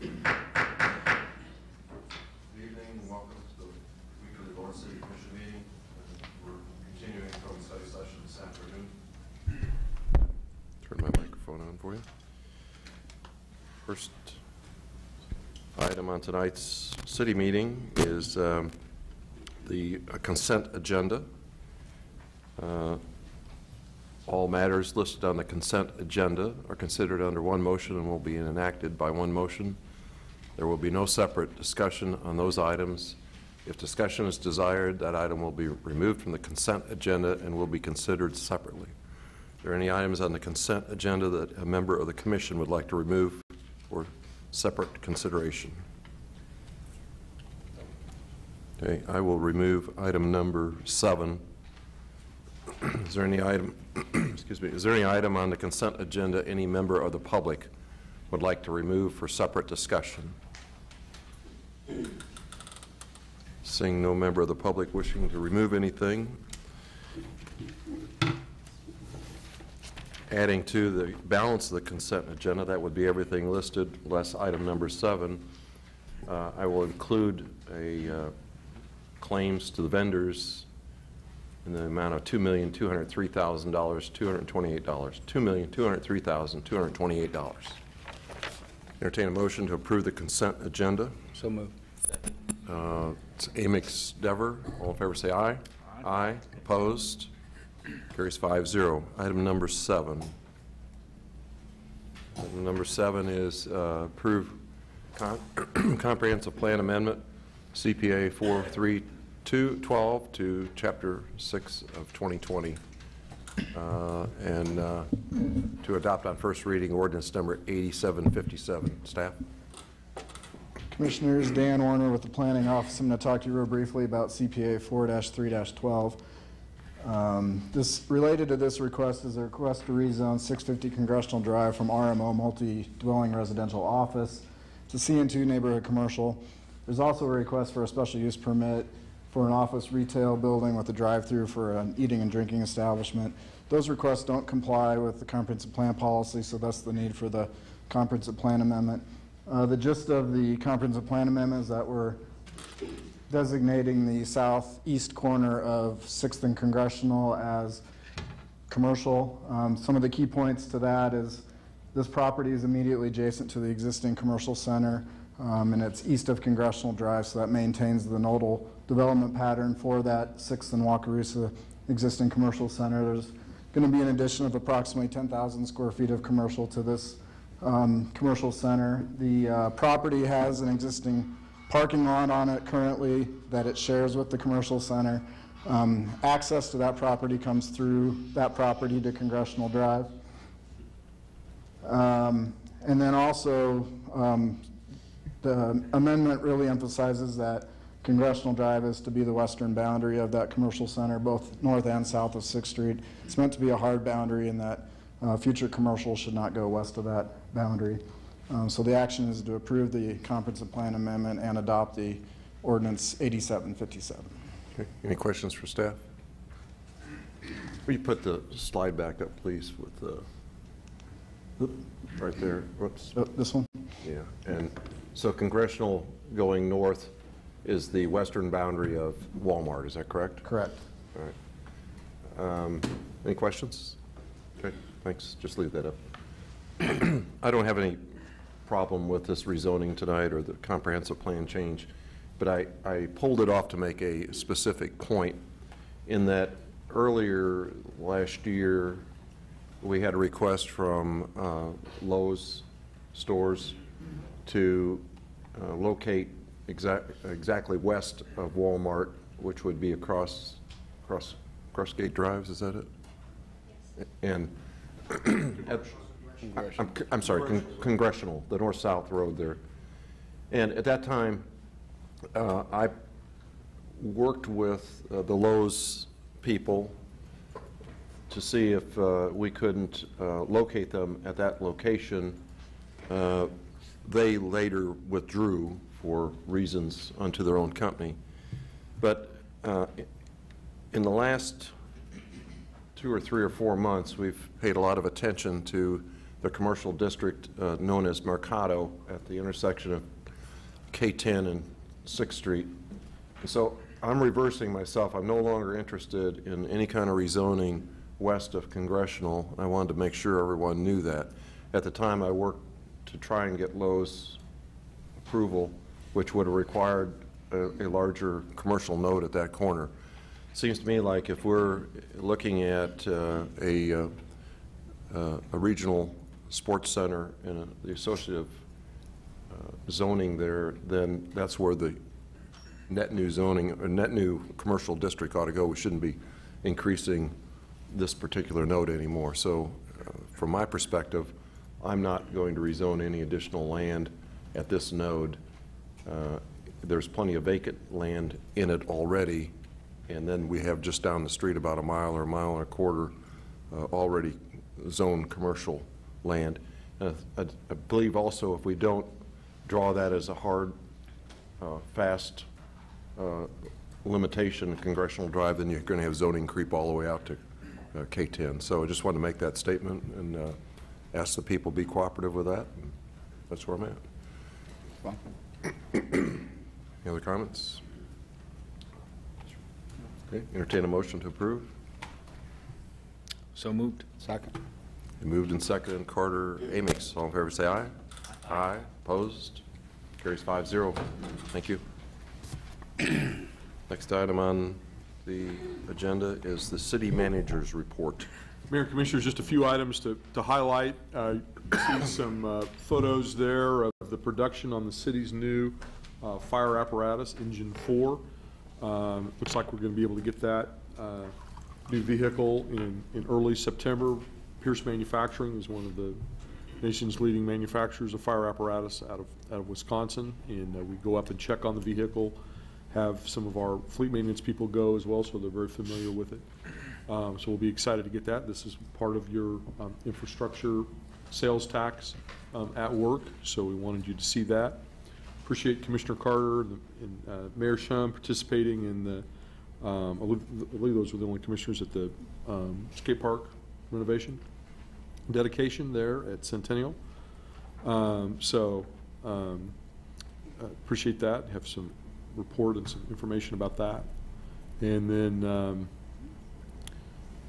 Good evening and welcome to the weekly Lawrence City Commission meeting. We're continuing from study session this afternoon. Turn my microphone on for you. First item on tonight's city meeting is the consent agenda. All matters listed on the consent agenda are considered under one motion and will be enacted by one motion. There will be no separate discussion on those items. If discussion is desired, that item will be removed from the consent agenda and will be considered separately. Are there any items on the consent agenda that a member of the commission would like to remove for separate consideration? Okay, I will remove item number 7. Is there any item, excuse me, is there any item on the consent agenda any member of the public would like to remove for separate discussion? Seeing no member of the public wishing to remove anything, adding to the balance of the consent agenda, that would be everything listed, less item number 7. I will include a claims to the vendors in the amount of $2,203,228. $2,203,228. Entertain a motion to approve the consent agenda. So moved. It's Amix Dever. All in favor say aye. Aye. Opposed? Carries 5-0. Item number 7. Item number 7 is approve comprehensive plan amendment CPA 43212 to Chapter 6 of 2020 and to adopt on first reading ordinance number 8757. Staff? Commissioners, Dan Warner with the Planning Office. I'm going to talk to you real briefly about CPA 4-3-12. This related to this request is a request to rezone 650 Congressional Drive from RMO multi-dwelling residential office to CN2 neighborhood commercial. There's also a request for a special use permit for an office retail building with a drive-through for an eating and drinking establishment. Those requests don't comply with the comprehensive plan policy, so that's the need for the comprehensive plan amendment. The gist of the comprehensive plan amendment is that we're designating the southeast corner of 6th and Congressional as commercial. Some of the key points to that is this property is immediately adjacent to the existing commercial center, and it's east of Congressional Drive, so that maintains the nodal development pattern for that 6th and Wakarusa existing commercial center. There's going to be an addition of approximately 10,000 square feet of commercial to this commercial center. The property has an existing parking lot on it currently that it shares with the commercial center. Access to that property comes through that property to Congressional Drive. And then also the amendment really emphasizes that Congressional Drive is to be the western boundary of that commercial center, both north and south of 6th Street. It's meant to be a hard boundary in that future commercial should not go west of that boundary. So the action is to approve the comprehensive plan amendment and adopt the ordinance 8757. Okay. Any questions for staff? Will you put the slide back up, please, with the right there. Whoops. This one? Yeah. And so Congressional going north is the western boundary of Walmart. Is that correct? Correct. All right. Any questions? Okay. Thanks. Just leave that up. I don't have any problem with this rezoning tonight or the comprehensive plan change, but I pulled it off to make a specific point in that earlier last year we had a request from Lowe's stores to locate exactly west of Walmart, which would be across Gate Drives, is that it? Yes. And I'm sorry, Congressional, the north-south road there. And at that time, I worked with the Lowe's people to see if we couldn't locate them at that location. They later withdrew for reasons unto their own company. But in the last 2 or 3 or 4 months, we've paid a lot of attention to the commercial district known as Mercado at the intersection of K10 and 6th Street. And so I'm reversing myself. I'm no longer interested in any kind of rezoning west of Congressional. I wanted to make sure everyone knew that. At the time, I worked to try and get Lowe's approval, which would have required a larger commercial node at that corner. Seems to me like if we're looking at a regional sports center and the associative zoning there, then that's where the net new zoning or net new commercial district ought to go. We shouldn't be increasing this particular node anymore. So from my perspective, I'm not going to rezone any additional land at this node. There's plenty of vacant land in it already, and then we have just down the street about a mile or a mile and a quarter already zoned commercial land. I believe also if we don't draw that as a hard, fast limitation of Congressional Drive, then you're going to have zoning creep all the way out to K10. So I just wanted to make that statement and ask the people to be cooperative with that. That's where I'm at. Any other comments? Okay, entertain a motion to approve. So moved. Second. Moved and seconded. Carter, Amix. All in favor say aye. Aye. Opposed? Carries 5-0. Thank you. Next item on the agenda is the city manager's report. Mayor and Commissioners, just a few items to highlight. See some photos there of the production on the city's new fire apparatus, Engine 4. Looks like we're going to be able to get that new vehicle in early September. Pierce Manufacturing is one of the nation's leading manufacturers of fire apparatus out of Wisconsin, and we go up and check on the vehicle, have some of our fleet maintenance people go as well, so they're very familiar with it. So we'll be excited to get that. This is part of your infrastructure sales tax at work, so we wanted you to see that. Appreciate Commissioner Carter and Mayor Shum participating in the, I believe those were the only commissioners at the skate park renovation dedication there at Centennial. Appreciate that. Have some report and some information about that. And then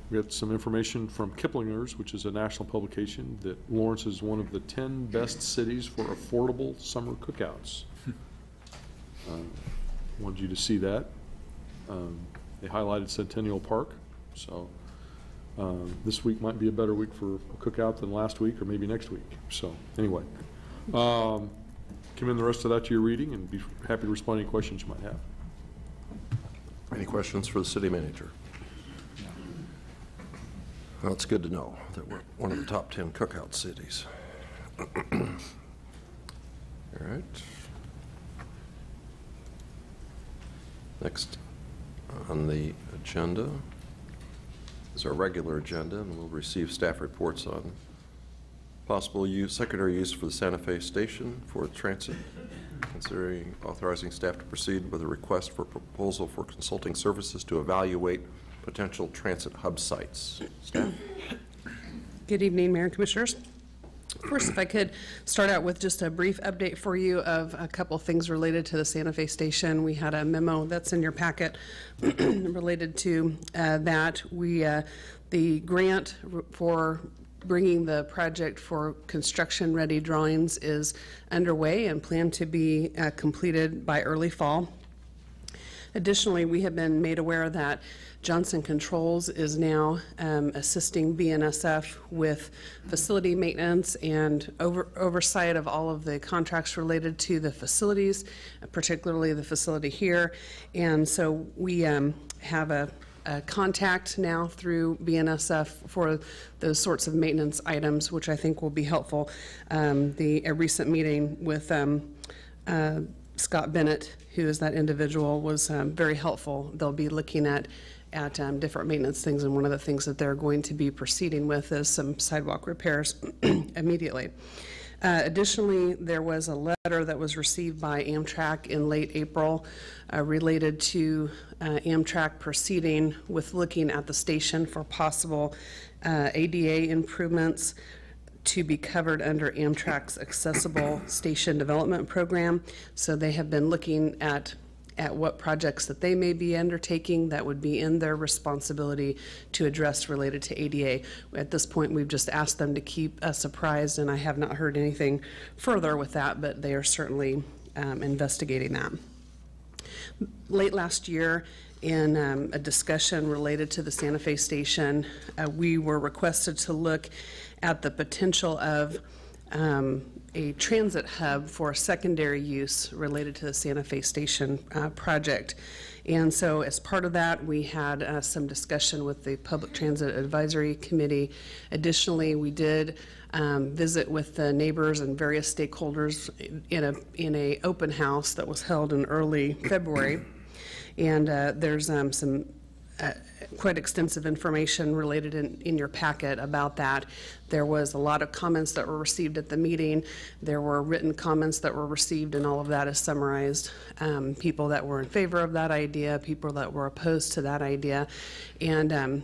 we got some information from Kiplinger's, which is a national publication, that Lawrence is one of the 10 best cities for affordable summer cookouts. Wanted you to see that. They highlighted Centennial Park, so this week might be a better week for a cookout than last week or maybe next week. So anyway, commend the rest of that to your reading and be happy to respond to any questions you might have. Any questions for the city manager? Well, it's good to know that we're one of the top 10 cookout cities. All right. Next on the agenda is our regular agenda, and we'll receive staff reports on possible use, secondary use for the Santa Fe station for transit, considering authorizing staff to proceed with a request for proposal for consulting services to evaluate potential transit hub sites. Staff? Good evening, Mayor and Commissioners. First, if I could start out with just a brief update for you of a couple things related to the Santa Fe station. We had a memo that's in your packet related to that. The grant for bringing the project for construction-ready drawings is underway and planned to be completed by early fall. Additionally, we have been made aware that Johnson Controls is now assisting BNSF with facility maintenance and oversight of all of the contracts related to the facilities, particularly the facility here. And so we have a contact now through BNSF for those sorts of maintenance items, which I think will be helpful. A recent meeting with Scott Bennett, who is that individual, was very helpful. They'll be looking at different maintenance things, and one of the things that they're going to be proceeding with is some sidewalk repairs immediately. Additionally, there was a letter that was received by Amtrak in late April related to Amtrak proceeding with looking at the station for possible ADA improvements to be covered under Amtrak's Accessible Station Development Program. So they have been looking at what projects that they may be undertaking that would be in their responsibility to address related to ADA. At this point, we've just asked them to keep us apprised, and I have not heard anything further with that, but they are certainly investigating that. Late last year, in a discussion related to the Santa Fe station, we were requested to look at the potential of a transit hub for secondary use related to the Santa Fe station project. And so as part of that, we had some discussion with the Public Transit Advisory Committee. Additionally, we did visit with the neighbors and various stakeholders in a open house that was held in early February. And there's some quite extensive information related in your packet about that. There was a lot of comments that were received at the meeting. There were written comments that were received, and all of that is summarized. People that were in favor of that idea, people that were opposed to that idea. And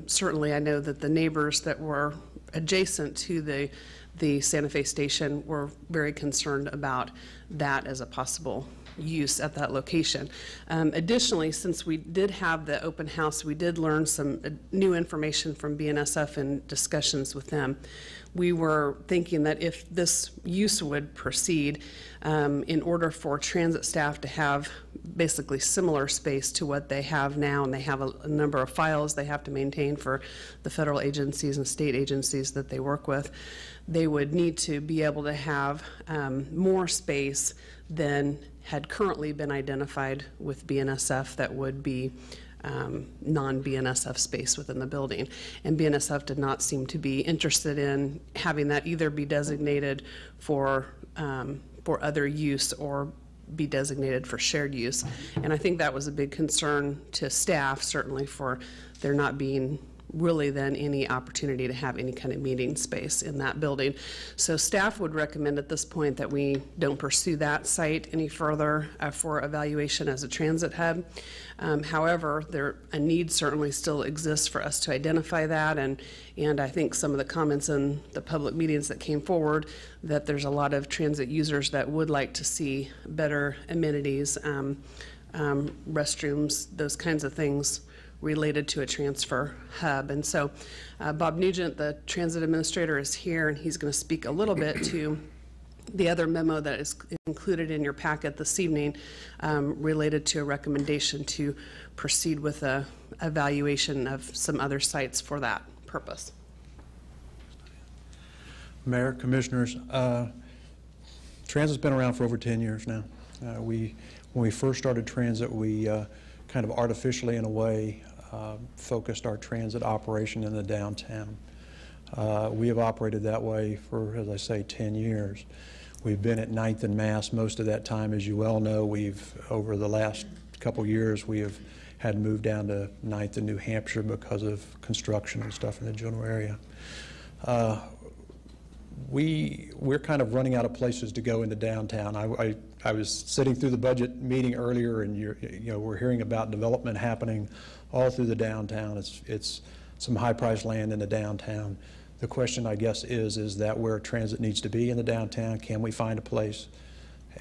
certainly I know that the neighbors that were adjacent to the Santa Fe station were very concerned about that as a possible use at that location. Additionally, since we did have the open house, we did learn some new information from BNSF in discussions with them. We were thinking that if this use would proceed, in order for transit staff to have basically similar space to what they have now, and they have a number of files they have to maintain for the federal agencies and state agencies that they work with, they would need to be able to have more space than had currently been identified with BNSF that would be non-BNSF space within the building. And BNSF did not seem to be interested in having that either be designated for other use or be designated for shared use. And I think that was a big concern to staff, certainly, for there not being really then any opportunity to have any kind of meeting space in that building. So staff would recommend at this point that we don't pursue that site any further for evaluation as a transit hub. However, a need certainly still exists for us to identify that, and I think some of the comments in the public meetings that came forward, that there's a lot of transit users that would like to see better amenities, restrooms, those kinds of things related to a transfer hub. And so Bob Nugent, the transit administrator, is here, and he's going to speak a little bit to the other memo that is included in your packet this evening related to a recommendation to proceed with a evaluation of some other sites for that purpose. Mayor, Commissioners, transit's been around for over 10 years now. When we first started transit, we kind of artificially, in a way, focused our transit operation in the downtown. We have operated that way for, as I say, 10 years. We've been at 9th and Mass most of that time. As you well know, over the last couple years, we have had to move down to 9th and New Hampshire because of construction and stuff in the general area. We're kind of running out of places to go into downtown. I was sitting through the budget meeting earlier, and we're hearing about development happening all through the downtown. It's some high-priced land in the downtown. The question, I guess, is that where transit needs to be in the downtown? Can we find a place?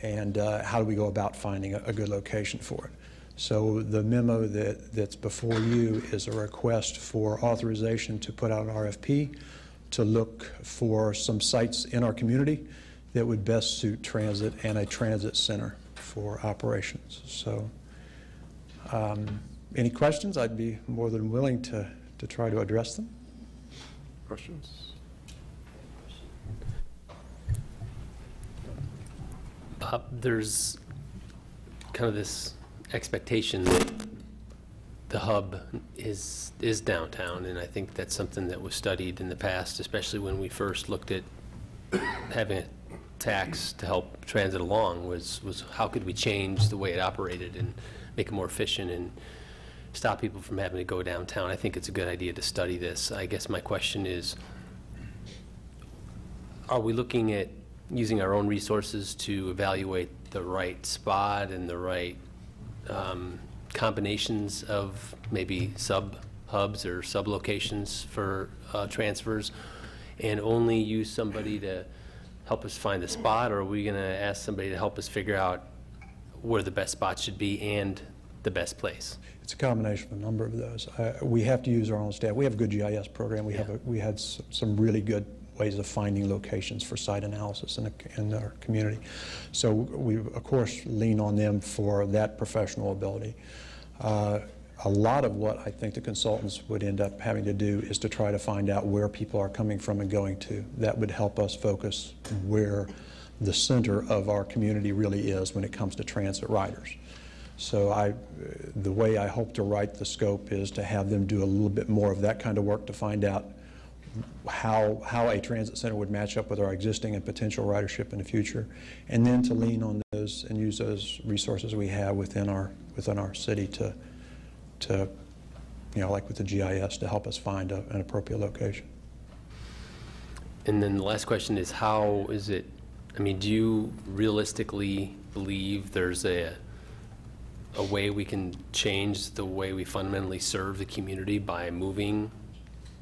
And how do we go about finding a good location for it? So the memo that's before you is a request for authorization to put out an RFP to look for some sites in our community that would best suit transit and a transit center for operations. So any questions? I'd be more than willing to try to address them. Questions? There's kind of this expectation that the hub is downtown, and I think that's something that was studied in the past, especially when we first looked at having a tax to help transit along, was how could we change the way it operated and make it more efficient and stop people from having to go downtown. I think it's a good idea to study this. I guess my question is, are we looking at using our own resources to evaluate the right spot and the right combinations of maybe sub-hubs or sub-locations for transfers? and only use somebody to help us find the spot, or are we going to ask somebody to help us figure out where the best spot should be and the best place? It's a combination of a number of those. We have to use our own staff. We have a good GIS program. We had some really good ways of finding locations for site analysis in our community. So we, of course, lean on them for that professional ability. A lot of what I think the consultants would end up having to do is to try to find out where people are coming from and going to. That would help us focus where the center of our community really is when it comes to transit riders. So the way I hope to write the scope is to have them do a little bit more of that kind of work to find out how a transit center would match up with our existing and potential ridership in the future, and then to lean on those and use those resources we have within our city to you know, like with the GIS, to help us find an appropriate location. And then the last question is, how is it, I mean, do you realistically believe there's a way we can change the way we fundamentally serve the community by moving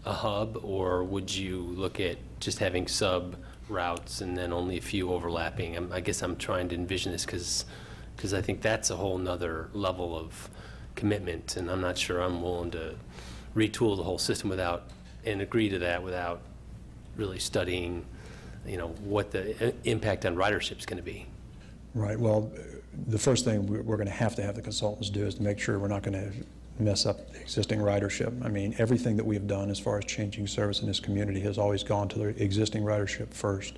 a hub, or would you look at just having sub routes and then only a few overlapping? I guess I'm trying to envision this because I think that's a whole nother level of commitment, and I'm not sure I'm willing to retool the whole system and agree to that without really studying, you know, what the impact on ridership is going to be. Right. Well, the first thing we're going to have the consultants do is to make sure we're not going to mess up the existing ridership. I mean, everything that we've done as far as changing service in this community has always gone to the existing ridership first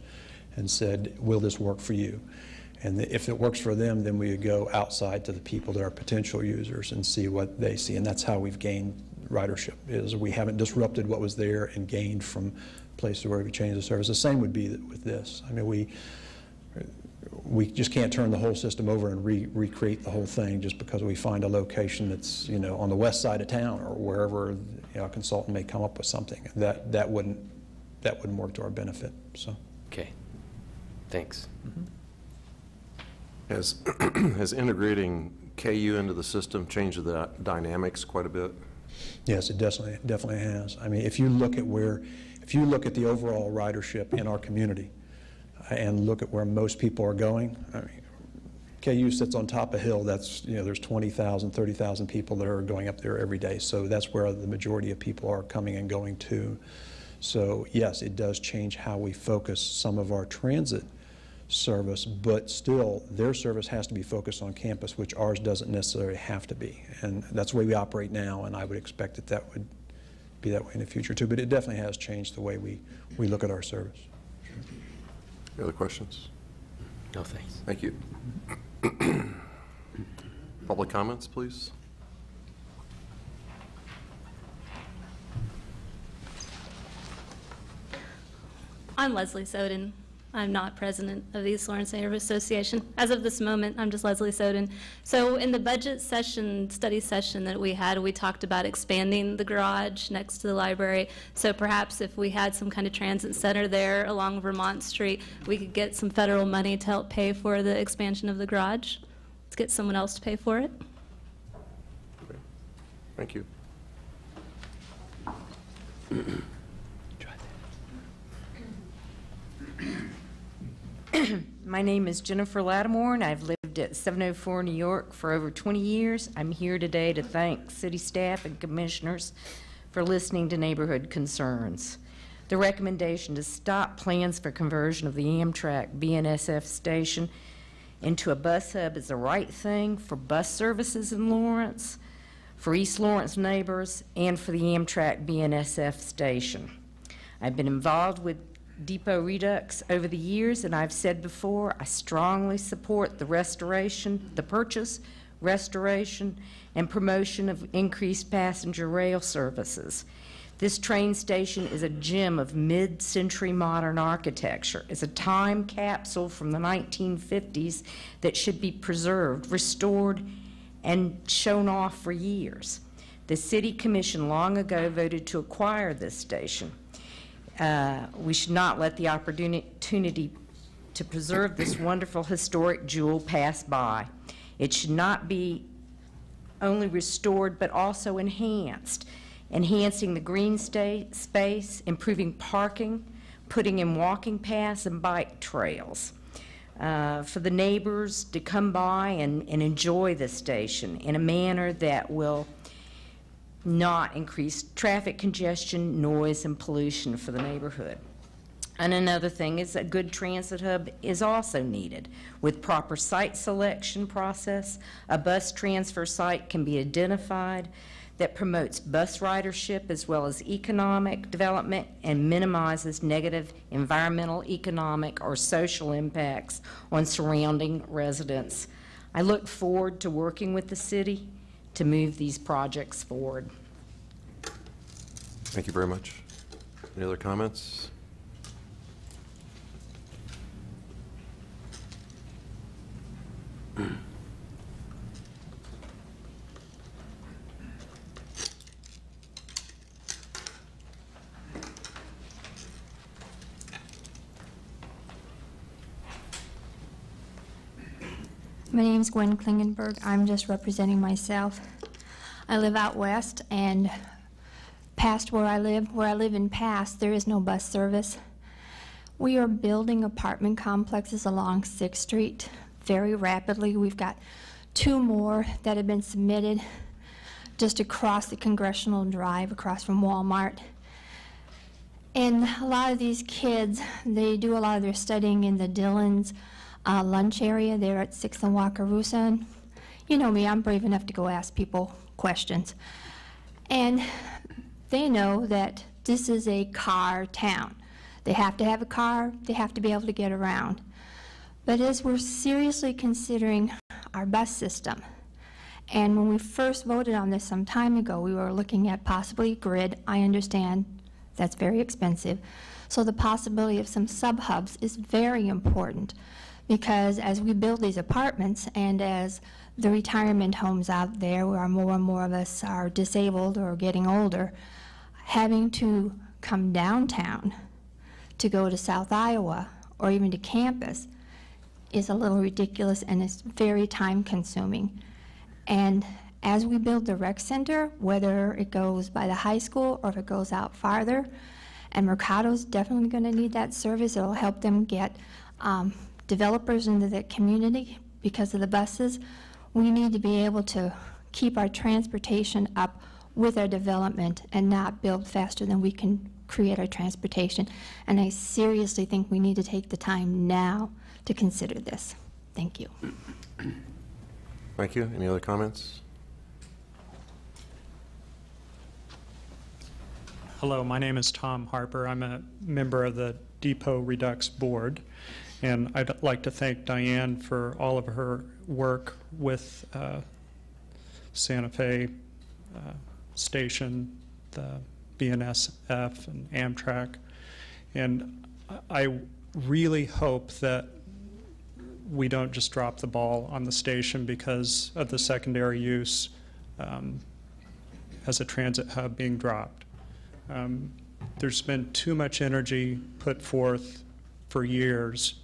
and said, will this work for you? And if it works for them, then we would go outside to the people that are potential users and see what they see. And that's how we've gained ridership, is we haven't disrupted what was there and gained from places where we changed the service. The same would be with this. I mean, we just can't turn the whole system over and recreate the whole thing just because we find a location that's, you know, on the west side of town or wherever, you know, a consultant may come up with something. That wouldn't work to our benefit. So. Okay. Thanks. Mm-hmm. Has integrating KU into the system changed the dynamics quite a bit? Yes, it definitely has. I mean, if you look at the overall ridership in our community and look at where most people are going, I mean, KU sits on top of a hill that's, you know, there's 20,000, 30,000 people that are going up there every day. So that's where the majority of people are coming and going to. So yes, it does change how we focus some of our transit service, but still their service has to be focused on campus, which ours doesn't necessarily have to be. And that's the way we operate now, and I would expect that would be that way in the future too. But it definitely has changed the way we look at our service. Any other questions? No, thanks. Thank you. Public comments, please. I'm Leslie Soden. I'm not president of the East Lawrence Neighborhood Association. As of this moment, I'm just Leslie Soden. So in the budget session, study session that we had, we talked about expanding the garage next to the library. So perhaps if we had some kind of transit center there along Vermont Street, we could get some federal money to help pay for the expansion of the garage. Let's get someone else to pay for it. Okay. Thank you. My name is Jennifer Lattimore, and I've lived at 704 New York for over 20 years. I'm here today to thank city staff and commissioners for listening to neighborhood concerns. The recommendation to stop plans for conversion of the Amtrak BNSF station into a bus hub is the right thing for bus services in Lawrence, for East Lawrence neighbors, and for the Amtrak BNSF station. I've been involved with Depot Redux over the years, and I've said before, I strongly support the purchase, restoration, and promotion of increased passenger rail services. This train station is a gem of mid-century modern architecture. It's a time capsule from the 1950s that should be preserved, restored, and shown off for years. The City Commission long ago voted to acquire this station. We should not let the opportunity to preserve this wonderful historic jewel pass by. It should not be only restored but also enhanced, enhancing the green space, improving parking, putting in walking paths and bike trails for the neighbors to come by and enjoy the station in a manner that will not increase traffic congestion, noise, and pollution for the neighborhood. And another thing is a good transit hub is also needed. With proper site selection process, a bus transfer site can be identified that promotes bus ridership as well as economic development and minimizes negative environmental, economic, or social impacts on surrounding residents. I look forward to working with the city to move these projects forward. Thank you very much. Any other comments? My name is Gwen Klingenberg. I'm just representing myself. I live out west, and past where I live in past, there is no bus service. We are building apartment complexes along 6th Street very rapidly. We've got 2 more that have been submitted just across the Congressional Drive, across from Walmart. And a lot of these kids, they do a lot of their studying in the Dillon's lunch area there at 6th and Wakarusa. And you know me, I'm brave enough to go ask people questions. And they know that this is a car town. They have to have a car, they have to be able to get around. But as we're seriously considering our bus system, and when we first voted on this some time ago, we were looking at possibly grid. I understand that's very expensive. So the possibility of some sub-hubs is very important, because as we build these apartments and as the retirement homes out there where more and more of us are disabled or getting older, having to come downtown to go to South Iowa or even to campus is a little ridiculous, and it's very time consuming. And as we build the rec center, whether it goes by the high school or if it goes out farther, and Mercado's definitely going to need that service. It'll help them get developers into the community because of the buses. We need to be able to keep our transportation up with our development and not build faster than we can create our transportation. And I seriously think we need to take the time now to consider this. Thank you. Thank you. Any other comments? Hello, my name is Tom Harper. I'm a member of the Depot Redux Board, and I'd like to thank Diane for all of her work with Santa Fe Station, the BNSF, and Amtrak. And I really hope that we don't just drop the ball on the station because of the secondary use as a transit hub being dropped. There's been too much energy put forth for years,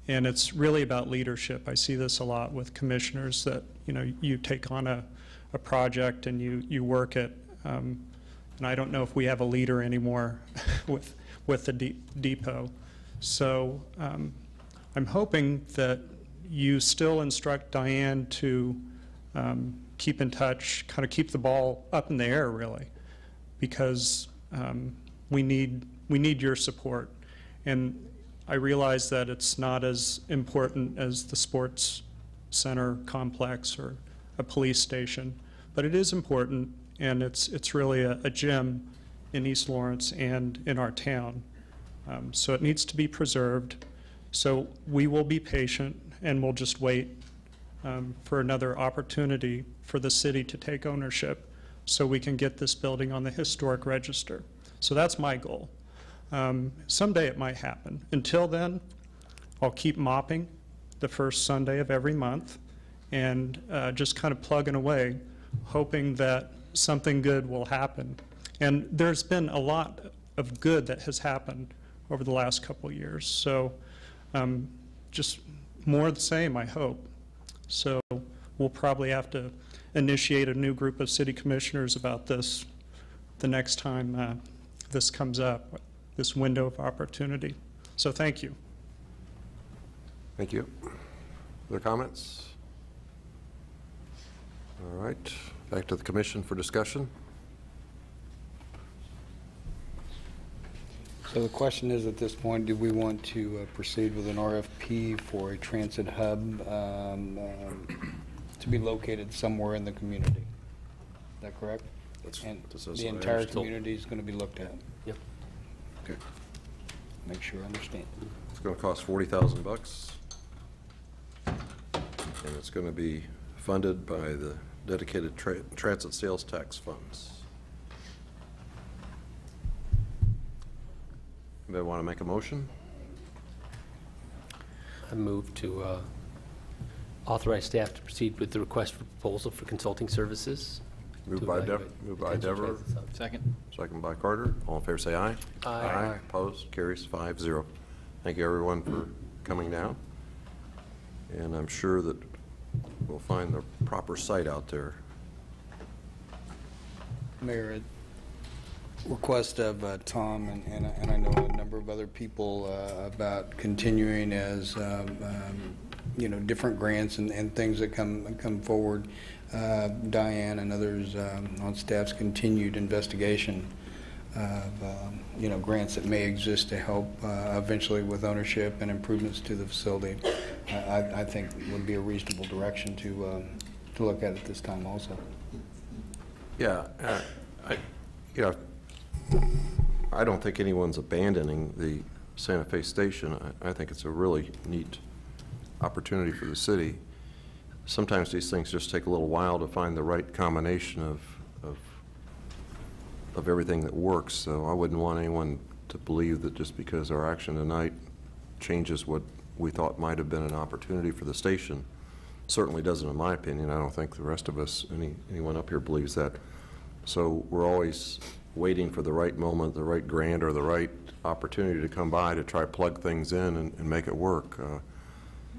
and it's really about leadership. I see this a lot with commissioners that, you know, you take on a project and you work it, and I don't know if we have a leader anymore with the depot. So I'm hoping that you still instruct Diane to keep in touch, kind of keep the ball up in the air, really, because we need your support. And I realize that it's not as important as the sports center complex or a police station, but it is important, and it's really a gem in East Lawrence and in our town. So it needs to be preserved. So we will be patient, and we'll just wait for another opportunity for the city to take ownership so we can get this building on the historic register. So that's my goal. Someday it might happen. Until then, I'll keep mopping the first Sunday of every month and just kind of plugging away, hoping that something good will happen. And there's been a lot of good that has happened over the last couple of years. So just more of the same, I hope. So we'll probably have to initiate a new group of city commissioners about this the next time this comes up. this window of opportunity. So thank you. Thank you. Other comments? All right, back to the commission for discussion. So the question is, at this point, do we want to proceed with an RFP for a transit hub to be located somewhere in the community? Is that correct? And that's as the I entire understand. community is going to be looked at? Yep. Okay. Make sure I understand. It's going to cost $40,000, and it's going to be funded by the dedicated transit sales tax funds. Anybody want to make a motion? I move to authorize staff to proceed with the request for proposal for consulting services. Moved to by evaluate Moved by potential Dever. transit hubs. Second. Second by Carter. All in favor, say aye. Aye. Opposed? Carries 5-0. Thank you, everyone, for coming down. And I'm sure that we'll find the proper site out there. Mayor, at request of Tom and I know a number of other people about continuing as you know, different grants and things that come forward. Diane and others on staff's continued investigation of you know, grants that may exist to help eventually with ownership and improvements to the facility. I think would be a reasonable direction to look at this time also. Yeah, you know, I don't think anyone's abandoning the Santa Fe station. I think it's a really neat opportunity for the city. Sometimes these things just take a little while to find the right combination of everything that works. So I wouldn't want anyone to believe that just because our action tonight changes what we thought might have been an opportunity for the station. Certainly doesn't, in my opinion. I don't think the rest of us, anyone up here believes that. So we're always waiting for the right moment, the right grant, or the right opportunity to come by to try to plug things in and make it work.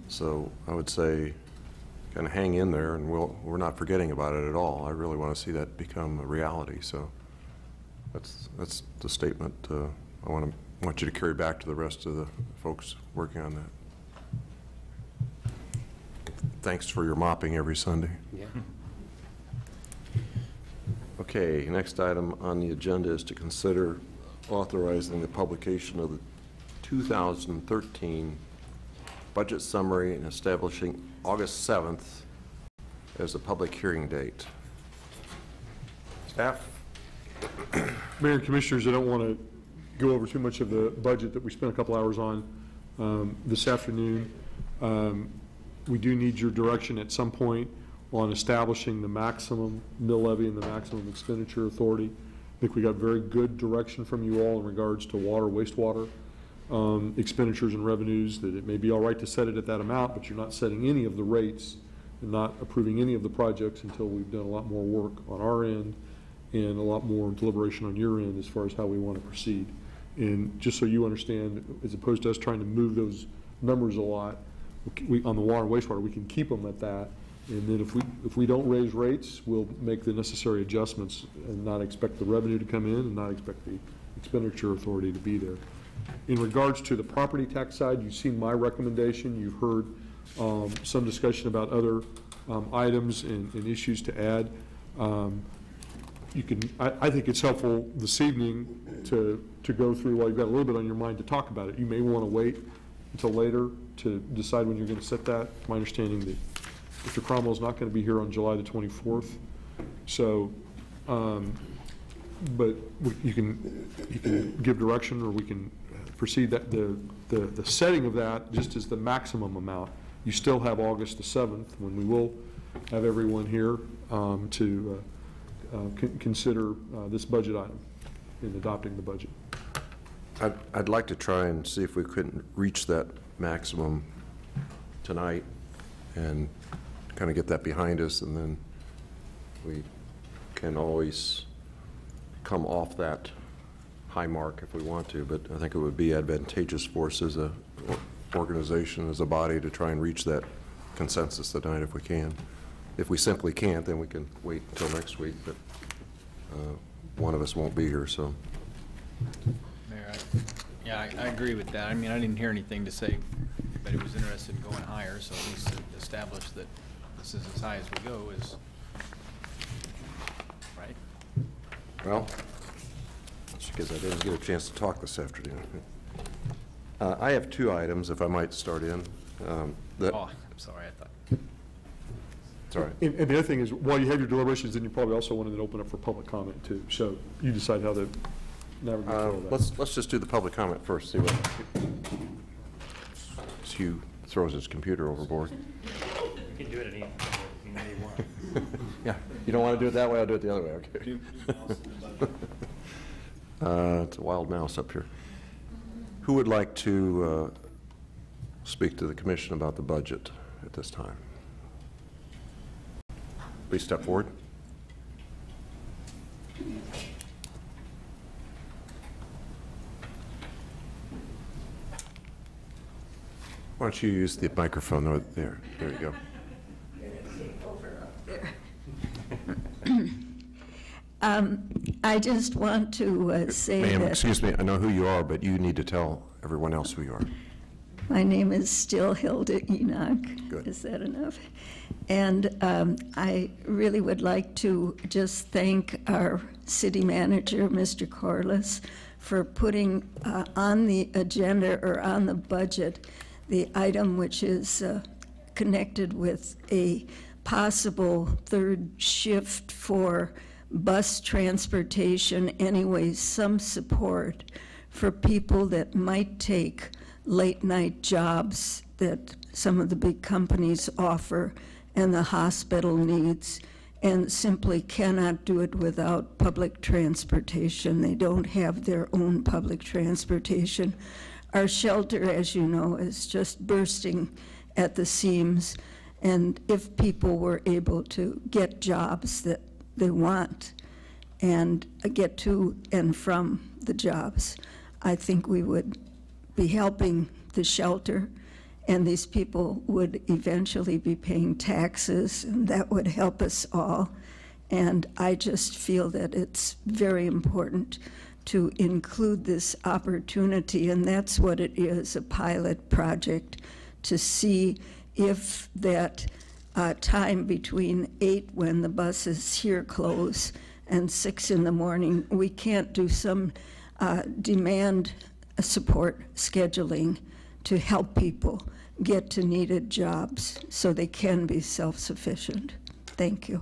So I would say kind of hang in there, and we're not forgetting about it at all. I really want to see that become a reality. So that's the statement I want you to carry back to the rest of the folks working on that. Thanks for your mopping every Sunday. Yeah. Okay, next item on the agenda is to consider authorizing the publication of the 2013 budget summary and establishing August 7th as a public hearing date. Staff? Mayor and Commissioners, I don't want to go over too much of the budget that we spent a couple hours on this afternoon. We do need your direction at some point on establishing the maximum mill levy and the maximum expenditure authority. I think we got very good direction from you all in regards to water, wastewater expenditures and revenues, that it may be all right to set it at that amount, but you're not setting any of the rates and not approving any of the projects until we've done a lot more work on our end and a lot more deliberation on your end as far as how we want to proceed. And just so you understand, as opposed to us trying to move those numbers a lot, on the water and wastewater, we can keep them at that. And then if we don't raise rates, we'll make the necessary adjustments and not expect the revenue to come in and not expect the expenditure authority to be there. In regards to the property tax side, you've seen my recommendation. You've heard some discussion about other items and issues to add. I think it's helpful this evening to go through, while you've got a little bit on your mind, to talk about it. You may want to wait until later to decide when you're going to set that. My understanding that Mr. Cromwell's not going to be here on July the 24th. So, but you can give direction, or we can proceed. That the setting of that just is the maximum amount. You still have August the 7th, when we will have everyone here to consider this budget item in adopting the budget. I'd like to try and see if we couldn't reach that maximum tonight and kind of get that behind us, and then we can always come off that high mark if we want to. But I think it would be advantageous for us as a organization, as a body, to try and reach that consensus tonight if we can. If we simply can't, then we can wait until next week, but one of us won't be here, so. Mayor, Yeah, I agree with that. I mean, I didn't hear anything to say that he was interested in going higher, so at least to establish that this is as high as we go is, right? Well, that's because I didn't get a chance to talk this afternoon. I have two items, if I might start in. Oh, I'm sorry, I thought. It's all right. And the other thing is, while you have your deliberations, then you probably also wanted to open up for public comment too. So you decide how to navigate all that. Let's just do the public comment first, see what Hugh throws his computer overboard. You can do it at any point if you really want. Yeah, you don't want to do it that way, I'll do it the other way, okay. It's a wild mouse up here. Who would like to speak to the commission about the budget at this time? Please step forward. Why don't you use the microphone over there? There you go. I just want to say Ma'am, that excuse me, I know who you are, but you need to tell everyone else who you are. my name is still Hilda Enoch. Good. Is that enough? And I really would like to just thank our city manager, Mr. Corliss, for putting on the agenda or on the budget the item which is connected with a possible third shift for bus transportation, anyways, some support for people that might take late-night jobs that some of the big companies offer and the hospital needs, and simply cannot do it without public transportation. They don't have their own public transportation. Our shelter, as you know, is just bursting at the seams, and if people were able to get jobs that they want and get to and from the jobs, I think we would be helping the shelter, and these people would eventually be paying taxes, and that would help us all. And I just feel that it's very important to include this opportunity, and that's what it is, a pilot project, to see if that time between 8 when the buses here close and 6 in the morning, we can't do some demand support scheduling to help people get to needed jobs so they can be self-sufficient. Thank you.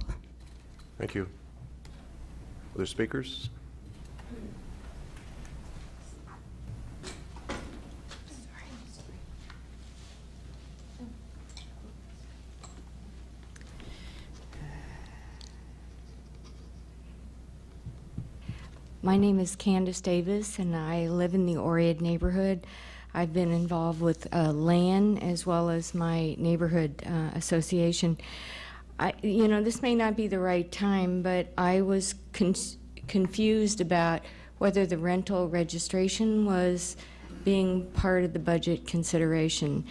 Thank you. Other speakers? My name is Candace Davis, and I live in the Oread neighborhood. I've been involved with LAN as well as my neighborhood association. This may not be the right time, but I was confused about whether the rental registration was being part of the budget consideration.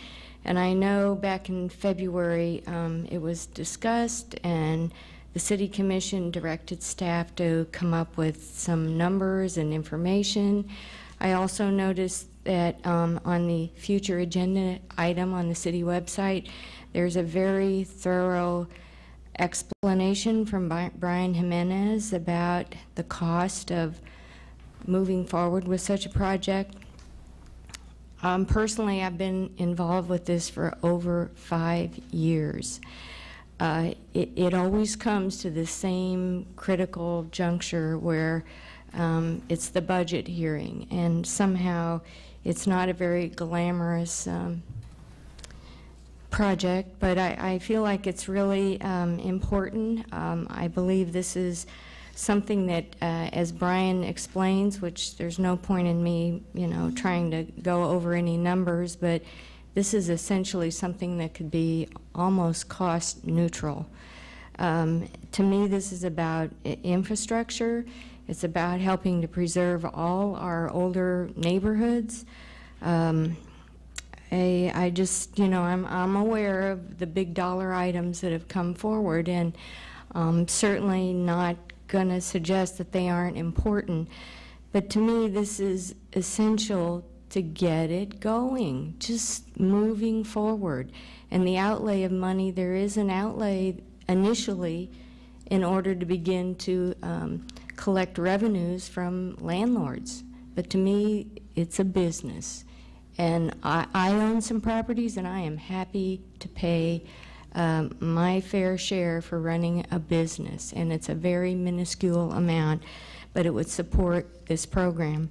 And I know back in February it was discussed, and the City Commission directed staff to come up with some numbers and information. I also noticed that on the future agenda item on the city website, there's a very thorough explanation from Brian Jimenez about the cost of moving forward with such a project. Personally, I've been involved with this for over 5 years. It always comes to the same critical juncture where it's the budget hearing, and somehow it's not a very glamorous project, but I feel like it's really important. I believe this is something that, as Brian explains, which there's no point in me, trying to go over any numbers, but this is essentially something that could be almost cost neutral. To me, this is about infrastructure. It's about helping to preserve all our older neighborhoods. I just, I'm aware of the big dollar items that have come forward, and certainly not going to suggest that they aren't important. But to me, this is essential to get it going, just moving forward. And the outlay of money, there is an outlay initially in order to begin to collect revenues from landlords. But to me, it's a business. And I own some properties, and I am happy to pay my fair share for running a business. And it's a very minuscule amount, but it would support this program.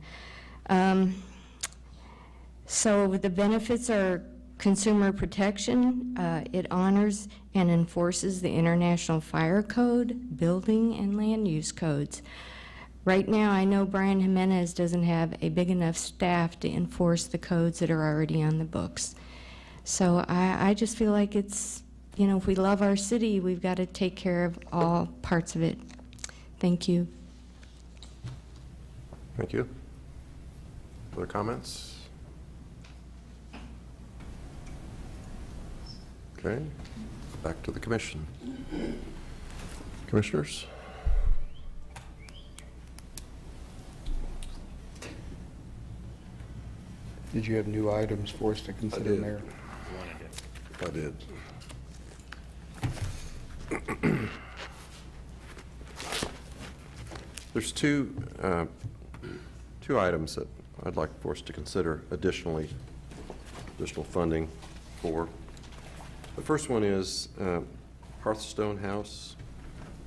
So the benefits are consumer protection. It honors and enforces the International Fire Code, building and land use codes. Right now, I know Brian Jimenez doesn't have a big enough staff to enforce the codes that are already on the books. So I just feel like it's, you know, if we love our city, we've got to take care of all parts of it. Thank you. Thank you. Other comments? Okay, back to the commission. Commissioners? Did you have new items for us to consider, Mayor? I did. There's two items that I'd like for us to consider additional funding for. The first one is Hearthstone House.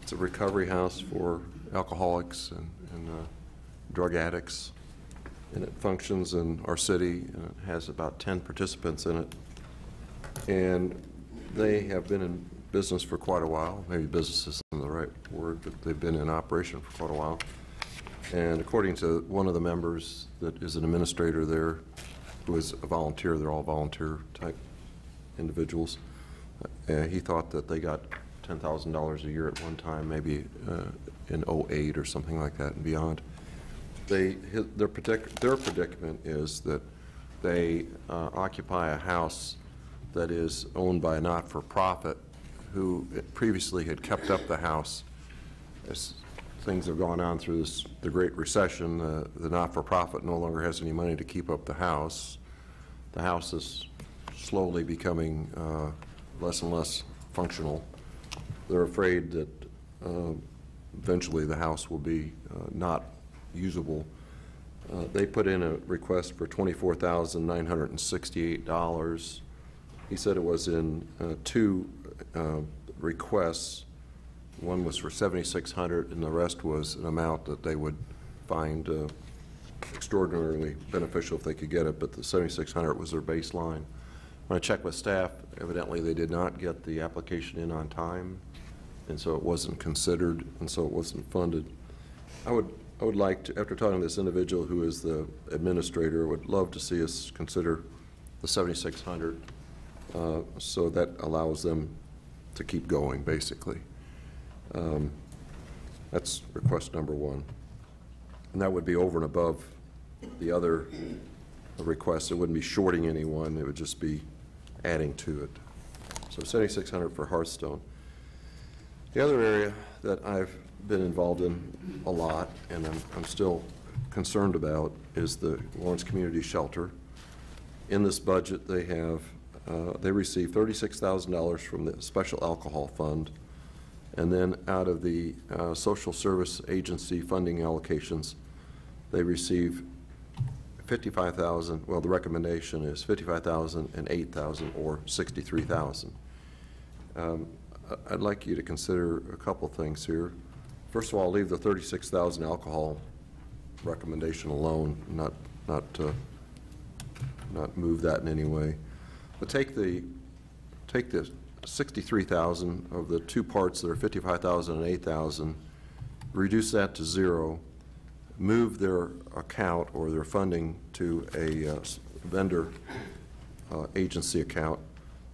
It's a recovery house for alcoholics and drug addicts, and it functions in our city, and it has about 10 participants in it. And they have been in business for quite a while. Maybe business isn't the right word, but they've been in operation for quite a while. And according to one of the members that is an administrator there, who is a volunteer, they're all volunteer type individuals, he thought that they got $10,000 a year at one time, maybe in '08 or something like that and beyond. Their predicament is that they occupy a house that is owned by a not-for-profit who previously had kept up the house. As things have gone on through the Great Recession, the not-for-profit no longer has any money to keep up the house. The house is slowly becoming less and less functional. They're afraid that eventually the house will be not usable. They put in a request for $24,968. He said it was in two requests. One was for $7,600, and the rest was an amount that they would find extraordinarily beneficial if they could get it, but the $7,600 was their baseline. When I checked with staff, evidently they did not get the application in on time, and so it wasn't considered, and so it wasn't funded. I would like to, after talking to this individual who is the administrator, would love to see us consider the $7,600, so that allows them to keep going, basically. That's request number one. And that would be over and above the other requests. It wouldn't be shorting anyone. It would just be adding to it. So $7,600 for Hearthstone. The other area that I've been involved in a lot, and I'm still concerned about, is the Lawrence Community Shelter. In this budget, they receive $36,000 from the Special Alcohol Fund, and then out of the Social Service Agency funding allocations, they receive $55,000. Well, the recommendation is $55,000 and $8,000, or $63,000. I'd like you to consider a couple things here. First of all, leave the $36,000 alcohol recommendation alone, not move that in any way. But take the $63,000 of the two parts that are $55,000 and $8,000, reduce that to zero, move their account or their funding to a vendor agency account,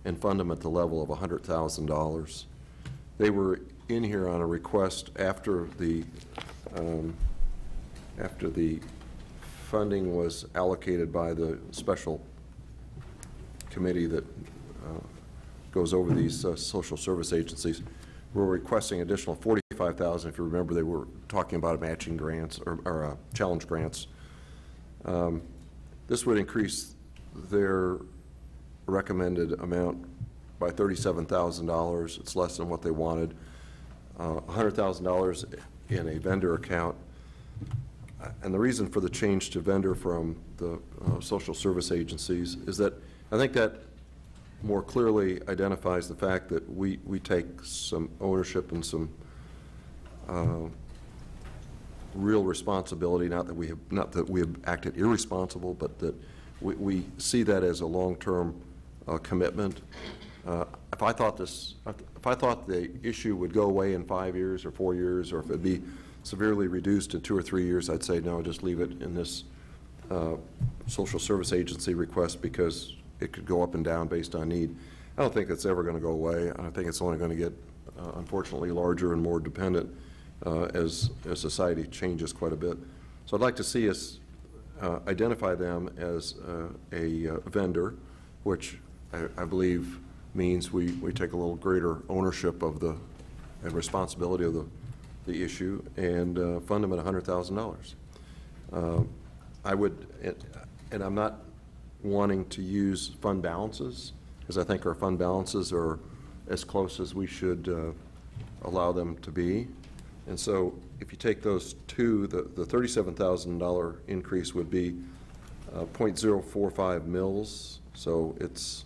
and fund them at the level of $100,000. They were in here on a request after the funding was allocated by the special committee that goes over these social service agencies. we're requesting additional $45,000. If you remember, they were talking about matching grants or challenge grants. This would increase their recommended amount by $37,000. It's less than what they wanted. $100,000 in a vendor account. And the reason for the change to vendor from the social service agencies is that I think that more clearly identifies the fact that we take some ownership and some real responsibility, not that we have acted irresponsible, but that we see that as a long-term commitment. If I thought the issue would go away in 5 years or 4 years, or if it'd be severely reduced in 2 or 3 years, I'd say no, just leave it in this social service agency request because it could go up and down based on need. I don't think it's ever going to go away. I think it's only going to get, unfortunately, larger and more dependent as society changes quite a bit. So I'd like to see us identify them as a vendor, which I believe means we take a little greater ownership of and responsibility of the issue, and fund them at $100,000. I would, and I'm not wanting to use fund balances, because I think our fund balances are as close as we should allow them to be. And so if you take those two, the $37,000 increase would be 0.045 mils, so it's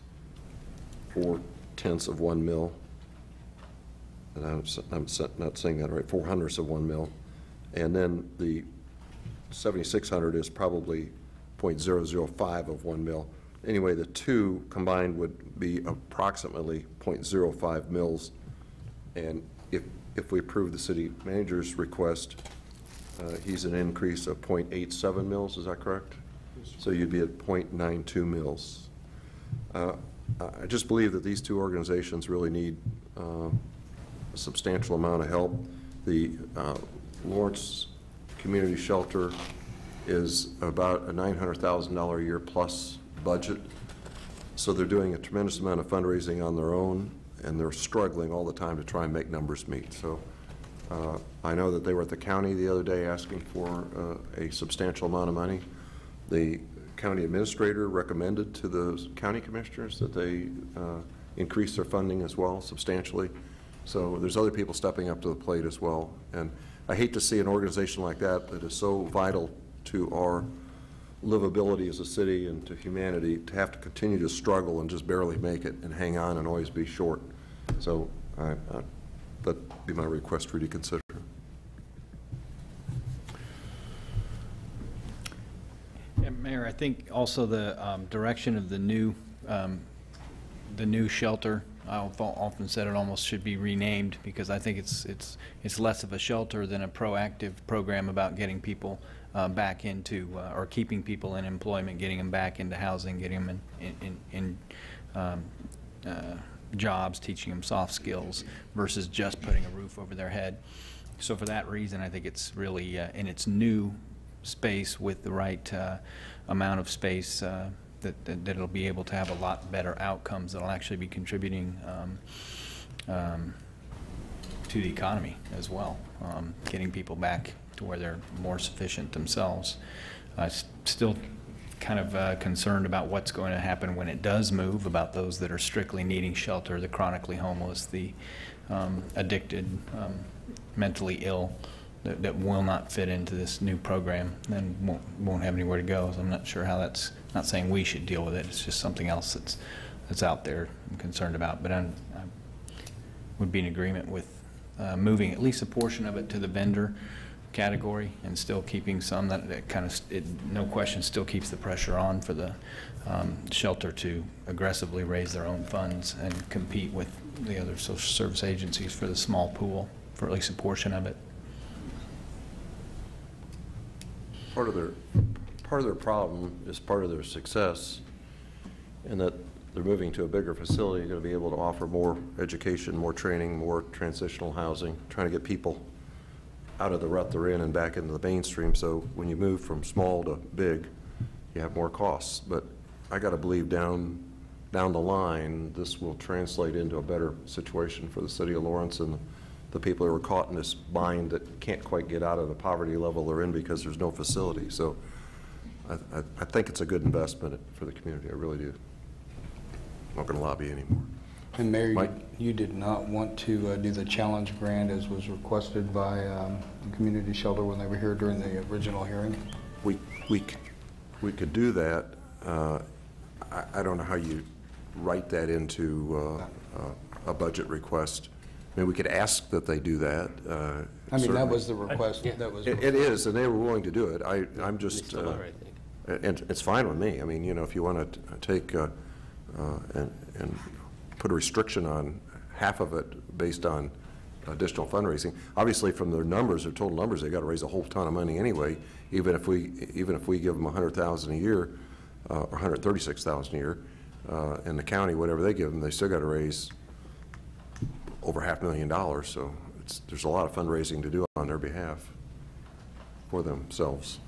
4/10 of 1 mil. And I'm not saying that right, 4/100 of 1 mil. And then the 7,600 is probably 0.005 of 1 mil. Anyway, the two combined would be approximately 0.05 mils. And if we approve the city manager's request, he's an increase of 0.87 mils, is that correct? So you'd be at 0.92 mils. I just believe that these two organizations really need a substantial amount of help. The Lawrence Community Shelter is about a $900,000 a year plus budget. So they're doing a tremendous amount of fundraising on their own, and they're struggling all the time to try and make numbers meet. So I know that they were at the county the other day asking for a substantial amount of money. The county administrator recommended to the county commissioners that they increase their funding as well substantially. So there's other people stepping up to the plate as well. And I hate to see an organization like that is so vital to our livability as a city and to humanity to have to continue to struggle and just barely make it and hang on and always be short. So that'd be my request for you to consider. Yeah, Mayor, I think also the direction of the new shelter, I've often said it almost should be renamed, because I think it's less of a shelter than a proactive program about getting people back into or keeping people in employment, getting them back into housing, getting them in jobs, teaching them soft skills versus just putting a roof over their head. So for that reason, I think it's really in its new space with the right amount of space that it'll be able to have a lot better outcomes that'll actually be contributing to the economy as well, getting people back to where they're more sufficient themselves. Still kind of concerned about what's going to happen when it does move, about those that are strictly needing shelter, the chronically homeless, the addicted, mentally ill, that will not fit into this new program and won't have anywhere to go. So I'm not sure how that's, not saying we should deal with it, it's just something else that's out there I'm concerned about. But I would be in agreement with moving at least a portion of it to the vendor category and still keeping some that kind of, no question, still keeps the pressure on for the shelter to aggressively raise their own funds and compete with the other social service agencies for the small pool, for at least a portion of it. Part of their problem is part of their success, in that they're moving to a bigger facility. You're going to be able to offer more education, more training, more transitional housing, trying to get people out of the rut they're in and back into the mainstream. So when you move from small to big, you have more costs. But I got to believe down down the line, this will translate into a better situation for the city of Lawrence and the people who are caught in this bind that can't quite get out of the poverty level they're in because there's no facility. So I think it's a good investment for the community. I really do. I'm not going to lobby anymore. And Mayor, Mike? you did not want to do the challenge grant as was requested by the community shelter when they were here during the original hearing? We could do that. I don't know how you write that into a budget request. I mean, we could ask that they do that. I mean, certainly. that was the request. That was It is, and they were willing to do it. I'm just, They still are, I think. and it's fine with me. I mean, you know, if you want to take and put a restriction on half of it based on additional fundraising, obviously from their numbers, their total numbers, they got to raise a whole ton of money anyway. Even if we give them $100,000 a year or $136,000 a year, in the county, whatever they give them, they still got to raise over $500,000. So there's a lot of fundraising to do on their behalf for themselves.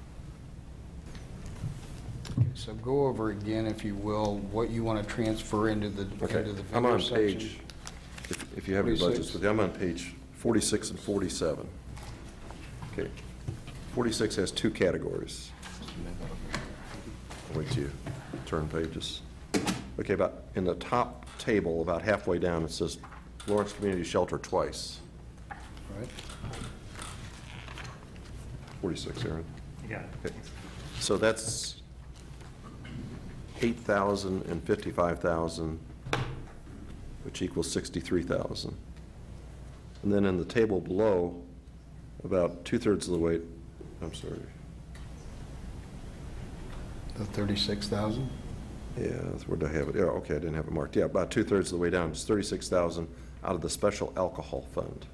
Okay, so go over again, if you will, what you want to transfer into the I'm on section. page, if you have your 46. budgets with you, I'm on page 46 and 47. Okay. 46 has two categories. Wait till you turn pages. Okay, about in the top table, about halfway down, it says Lawrence Community Shelter twice. Right. 46, Aaron. Yeah. Okay. So that's 8,000 and 55,000, which equals 63,000. And then in the table below, about 2/3 of the way, I'm sorry. The 36,000? Yeah, where did I have it? Yeah, okay, I didn't have it marked. Yeah, about 2/3 of the way down, it's 36,000 out of the special alcohol fund.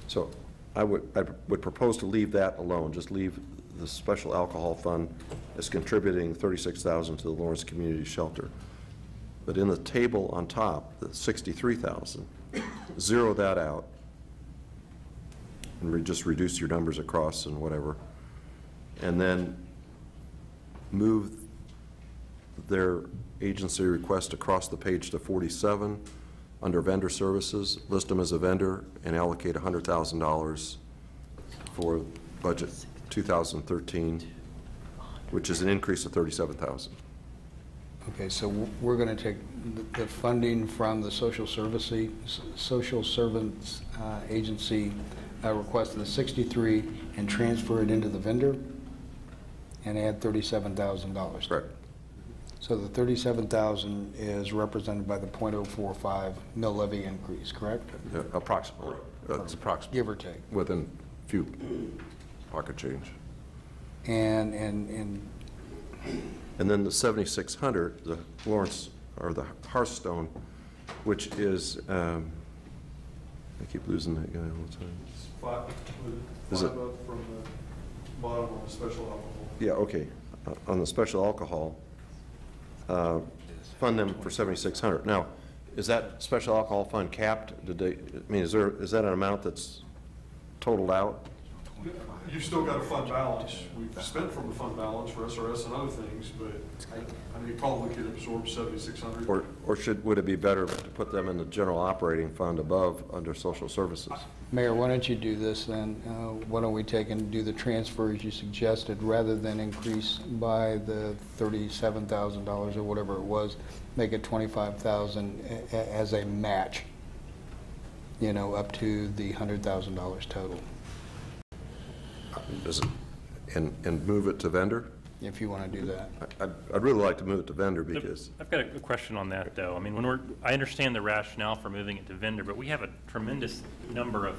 So I would propose to leave that alone, just leave the special alcohol fund as contributing 36,000 to the Lawrence Community Shelter. But in the table on top, the 63,000, zero that out and just reduce your numbers across and whatever. And then move their agency request across the page to 47 under vendor services, list them as a vendor and allocate $100,000 for budget 2013, which is an increase of 37,000. Okay, so we're going to take the funding from the social servants agency request of the 63 and transfer it into the vendor and add $37,000. Correct. So the 37,000 is represented by the .045 mill levy increase, correct? Approximately. It's approximately. Give or take. Within a few pocket change. And then the 7,600, the Lawrence, or the Hearthstone, which is, I keep losing that guy all the time. Is it? Five up from the bottom on the special alcohol. Yeah, okay. On the special alcohol, fund them for 7,600. Now, is that special alcohol fund capped? Did they, I mean, is that an amount that's totaled out? You've still got a fund balance. We've spent from the fund balance for SRS and other things, but I mean, you probably could absorb 7,600. Or would it be better to put them in the general operating fund above under social services? Mayor, why don't you do this then? Why don't we take and do the transfer as you suggested, rather than increase by the $37,000 or whatever it was, make it $25,000 as a match, you know, up to the $100,000 total. Does it, and move it to vendor? If you want to do that. I'd really like to move it to vendor because. I've got a question on that, though. I mean, I understand the rationale for moving it to vendor, but we have a tremendous number of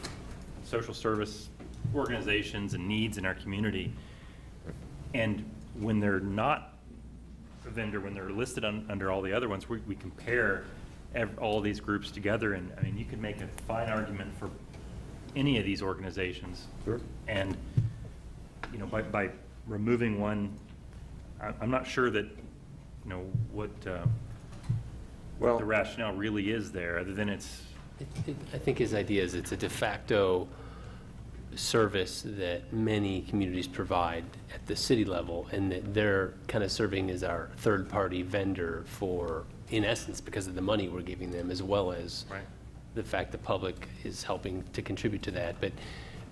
social service organizations and needs in our community. And when they're not a vendor, when they're listed under all the other ones, we compare all of these groups together. And I mean, you could make a fine argument for any of these organizations. Sure. And, you know, by removing one, I'm not sure that, you know, what the rationale really is there, other than it's. I think his idea is it's a de facto service that many communities provide at the city level, and that they're kind of serving as our third-party vendor for in essence, because of the money we're giving them, as well as Right. the fact the public is helping to contribute to that. But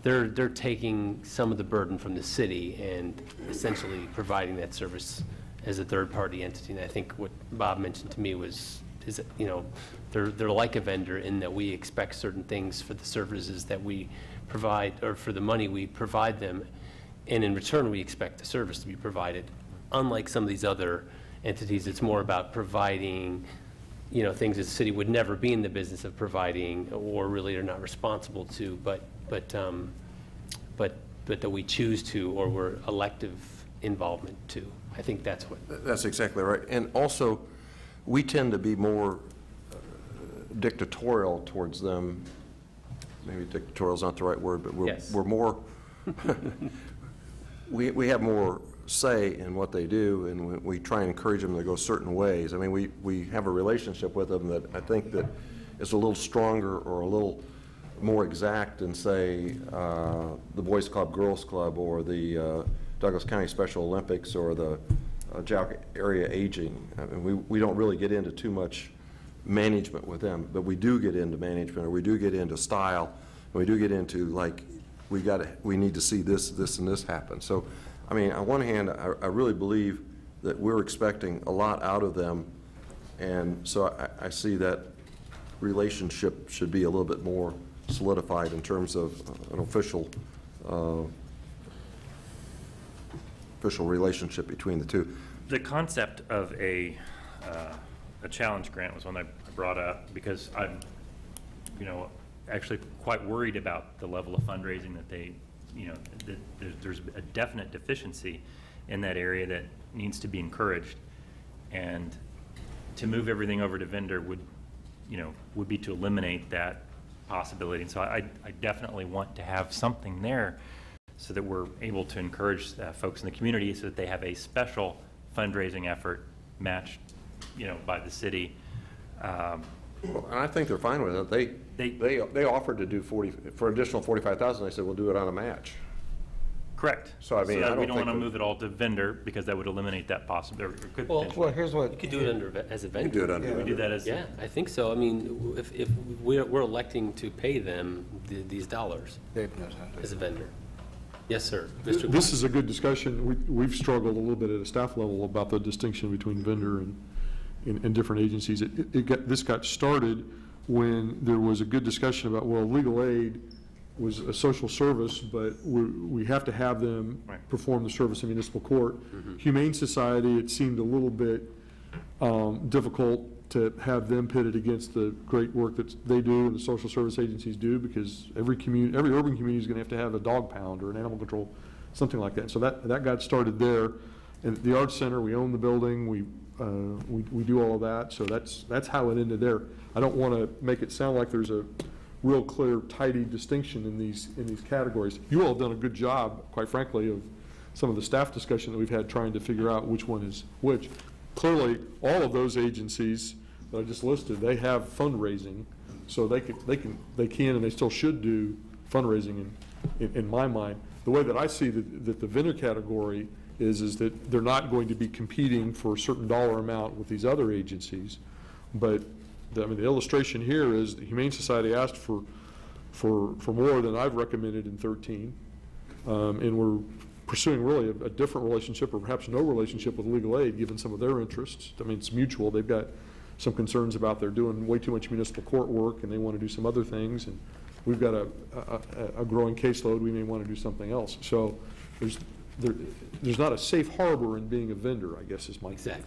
they're taking some of the burden from the city and essentially providing that service as a third-party entity. And I think what Bob mentioned to me is you know, they're like a vendor in that we expect certain things for the services that we provide, or for the money we provide them, and in return we expect the service to be provided. Unlike some of these other entities, it's more about providing, you know, things that the city would never be in the business of providing, or really are not responsible to, but that we choose to, or we're elective involvement to. I think that's what. That's exactly right. And also, we tend to be more dictatorial towards them. Maybe dictatorial is not the right word, but we're more, we have more say in what they do, and we try and encourage them to go certain ways. I mean, we have a relationship with them that I think that is a little stronger or a little more exact than, say, the Boys Club, Girls Club, or the Douglas County Special Olympics, or the JALC area aging. I mean, we don't really get into too much management with them, but we do get into management, or we do get into style, and we do get into, like, we need to see this, and this happen. So, I mean, on one hand, I really believe that we're expecting a lot out of them, and so I see that relationship should be a little bit more solidified in terms of an official relationship between the two. The concept of a challenge grant was one I brought up because I'm, you know, actually quite worried about the level of fundraising that they, you know, there's a definite deficiency in that area that needs to be encouraged, and to move everything over to vendor would be to eliminate that possibility. And so I definitely want to have something there so that we're able to encourage folks in the community so that they have a special fundraising effort matched, you know, by the city. Well, and I think they're fine with it. They offered to do for additional $45,000. They said we'll do it on a match. Correct. So I mean, we don't want to move it all to vendor because that would eliminate that possibility. Well, here's what you could do it as a vendor. You can do it under. We do that as. Yeah, I think so. I mean, if we're electing to pay them these dollars as a vendor. Yes, sir. Mr. This is a good discussion. We've struggled a little bit at a staff level about the distinction between vendor and different agencies. This got started when there was a good discussion about, well, legal aid was a social service, but we have to have them perform the service in municipal court. Humane Society, it seemed a little bit difficult to have them pitted against the great work that they do and the social service agencies do, because every urban community is going to have a dog pound or an animal control, something like that. So that got started there. And the Arts Center, we own the building, we do all of that, so that's how it ended there. I don't want to make it sound like there's a real clear, tidy distinction in these categories. You all have done a good job, quite frankly, of some of the staff discussion that we've had trying to figure out which one is which. Clearly, all of those agencies that I just listed, they have fundraising, so they can and they still should do fundraising in my mind. The way that I see that the vendor category is that they're not going to be competing for a certain dollar amount with these other agencies, but I mean, the illustration here is the Humane Society asked for more than I've recommended in 13, and we're pursuing really a different relationship, or perhaps no relationship, with legal aid, given some of their interests. I mean, it's mutual. They've got some concerns about they're doing way too much municipal court work, and they want to do some other things, and we've got a growing caseload. We may want to do something else. So there's not a safe harbor in being a vendor, I guess, is my exactly.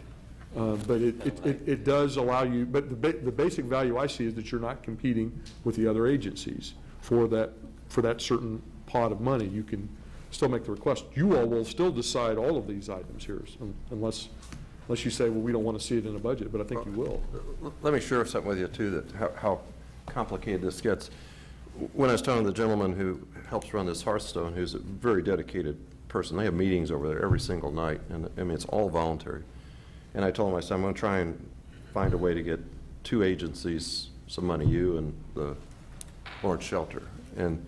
But it does allow you, but the basic value I see is that you're not competing with the other agencies for that certain pot of money. You can still make the request. You all will still decide all of these items here, unless you say, well, we don't want to see it in a budget, but I think you will. Let me share something with you, too, that how complicated this gets. When I was telling the gentleman who helps run this Hearthstone, who's a very dedicated person, they have meetings over there every single night, and I mean, it's all voluntary. And I told him, I said, I'm going to try and find a way to get two agencies some money, you and the Lawrence Shelter. And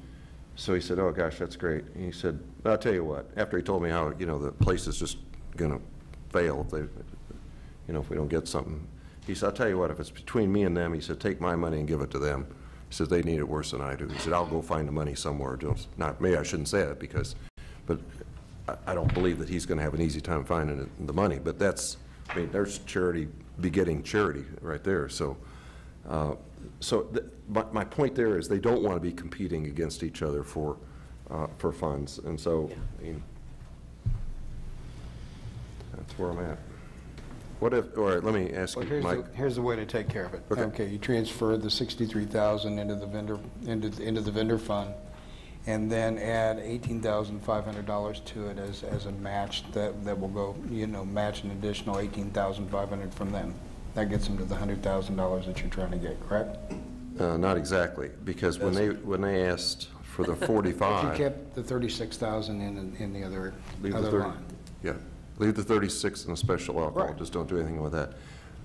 so he said, oh, gosh, that's great. And he said, I'll tell you what, after he told me how, the place is just going to fail if we don't get something. He said, I'll tell you what, if it's between me and them, he said, take my money and give it to them. He said, they need it worse than I do. He said, I'll go find the money somewhere. Not me, I shouldn't say that but I don't believe that he's going to have an easy time finding the money. But that's, I mean, there's charity begetting charity right there. So, my point there is they don't want to be competing against each other for funds. And so, I mean, that's where I'm at. What if, all right, let me ask you, Mike. Here's the way to take care of it. Okay. You transfer the 63,000 into the vendor fund, and then add $18,500 to it as a match that will go, match an additional $18,500 from them. That gets them to the $100,000 that you're trying to get, correct? Not exactly, because when they asked for the 45, if you kept the 36,000 in the other line. Yeah. Leave the 36 in the special alcohol, Right. just don't do anything with that.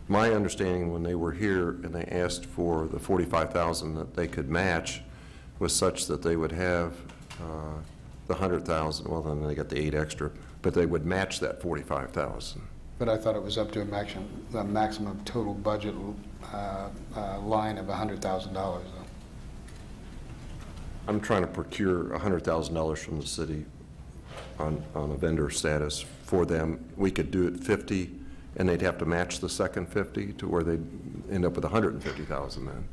My understanding when they were here and they asked for the 45,000 that they could match was such that they would have the 100,000, well then they got the 8 extra, but they would match that 45,000. But I thought it was up to a maximum total budget line of $100,000 though. I'm trying to procure $100,000 from the city on a vendor status for them. We could do it 50, and they'd have to match the second 50 to where they'd end up with 150,000 then.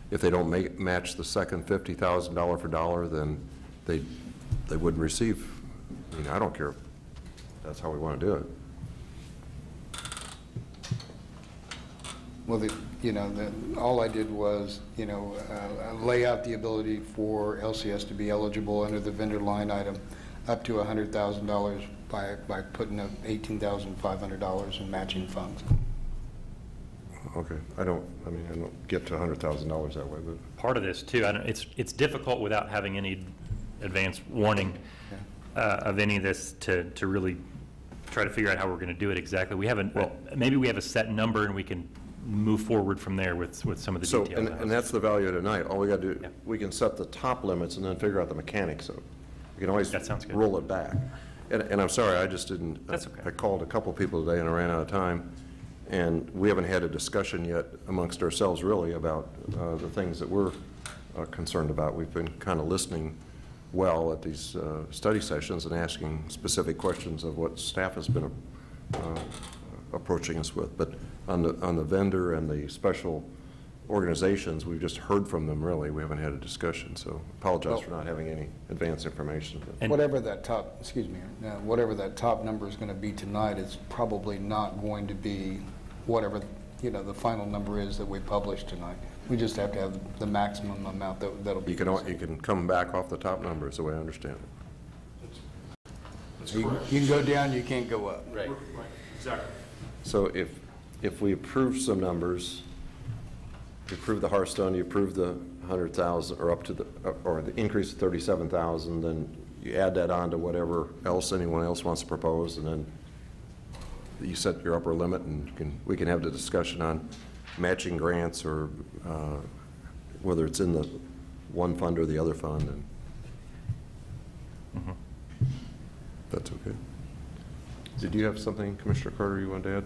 If they don't match the second $50,000 dollar for dollar, then they wouldn't receive. I mean, I don't care if that's how we want to do it. Well, all I did was, lay out the ability for LCS to be eligible under the vendor line item up to $100,000 by putting up $18,500 in matching funds. Okay, I don't get to $100,000 that way, but Part of this too, it's difficult without having any advance warning of any of this to really try to figure out how we're going to do it exactly. We haven't, maybe we have a set number and we can move forward from there with some of the details. And that's the value of tonight. All we got to do, we can set the top limits and then figure out the mechanics of it. We can always roll it back. And I'm sorry, I just didn't. That's okay. I called a couple people today and I ran out of time, and we haven't had a discussion yet amongst ourselves really about the things that we're concerned about. We've been kind of listening well at these study sessions and asking specific questions of what staff has been approaching us with. But on the vendor and the special organizations, we've just heard from them really. We haven't had a discussion, so apologize for not having any advance information. Whatever that top, whatever that top number is going to be tonight, it's probably not going to be whatever, the final number is that we publish tonight. We just have to have the maximum amount that'll be. You can come back off the top number is the way I understand it. You can go down, you can't go up. Right. Exactly. So if we approve some numbers, you approve the Hearthstone, you approve the 100,000 or up to the increase of 37,000, then you add that on to whatever else anyone else wants to propose, and then you set your upper limit, and we can have the discussion on matching grants or whether it's in the one fund or the other fund, and that's okay. Did you have something, Commissioner Carter, you wanted to add?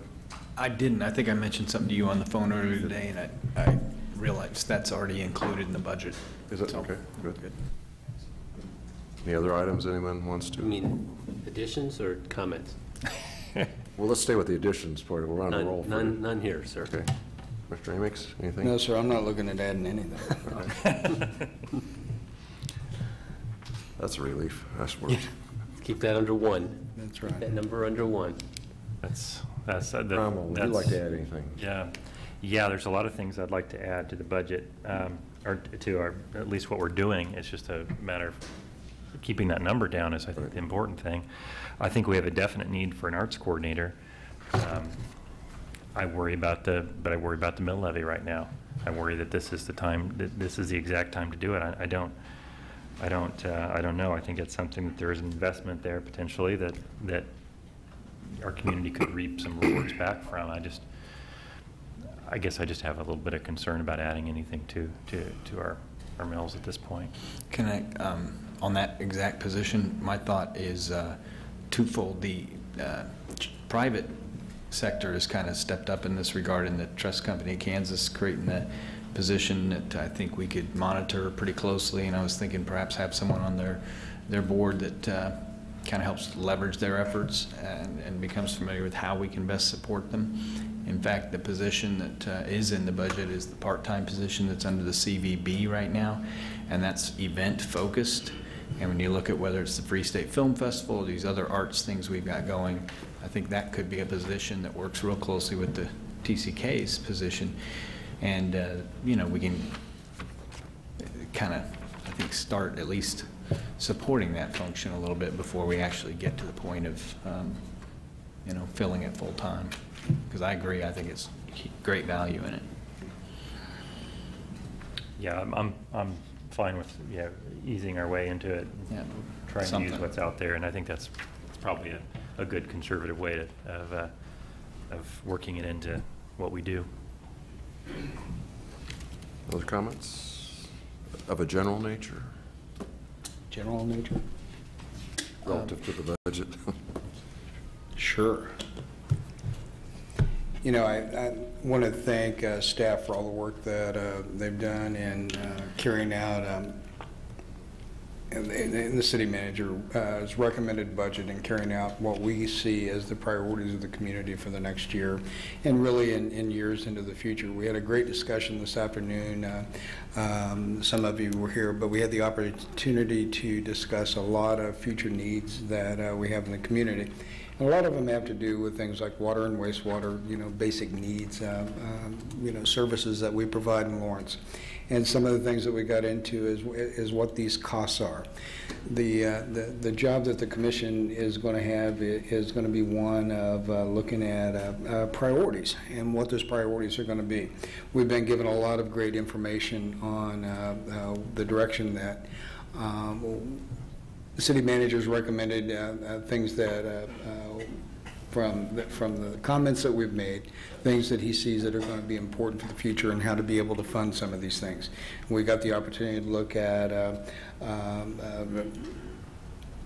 I didn't. I think I mentioned something to you on the phone earlier today, and I realized that's already included in the budget. Is it? Okay, good. Any other items anyone wants to? You mean additions or comments? Well, let's stay with the additions part. We're on a roll. None here, sir. Okay. Mr. Amix, anything? No, sir, I'm not looking at adding anything. That's a relief. That's worse. Keep that under 1. That's right. Keep that number under 1. Would you like to add anything? Yeah, there's a lot of things I'd like to add to the budget, or to at least what we're doing. It's just a matter of keeping that number down is, I think, the important thing. I think we have a definite need for an arts coordinator. I worry about the mill levy right now. I worry that this is the time, that this is the exact time to do it. I don't know. I think it's something that there is an investment there potentially that our community could reap some rewards back from. I guess I just have a little bit of concern about adding anything to our mills at this point. Can I, on that exact position, my thought is twofold. The private sector has kind of stepped up in this regard, in the Trust Company of Kansas creating a position that I think we could monitor pretty closely, and I was thinking perhaps have someone on their board that kind of helps leverage their efforts and becomes familiar with how we can best support them. In fact, the position that is in the budget is the part-time position that's under the CVB right now, and that's event focused. And when you look at whether it's the Free State Film Festival or these other arts things we've got going, I think that could be a position that works real closely with the TCK's position. And, you know, we can kind of, I think, start at least supporting that function a little bit before we actually get to the point of, you know, filling it full time. Because I agree, I think it's great value in it. Yeah, I'm fine with easing our way into it, and trying to use what's out there, and I think that's probably a good conservative way of working it into what we do. Other comments of a general nature? General nature? Relative to the budget? Sure. You know, I want to thank staff for all the work that they've done in carrying out and the city manager's recommended budget and carrying out what we see as the priorities of the community for the next year and really in years into the future. We had a great discussion this afternoon. Some of you were here, but we had the opportunity to discuss a lot of future needs that we have in the community. And a lot of them have to do with things like water and wastewater, you know, basic needs, you know, services that we provide in Lawrence. And some of the things that we got into is what these costs are. The job that the commission is going to have is going to be one of looking at priorities and what those priorities are going to be. We've been given a lot of great information on the direction that the city manager's recommended things that from the comments that we've made, things that he sees that are going to be important for the future and how to be able to fund some of these things. We got the opportunity to look at,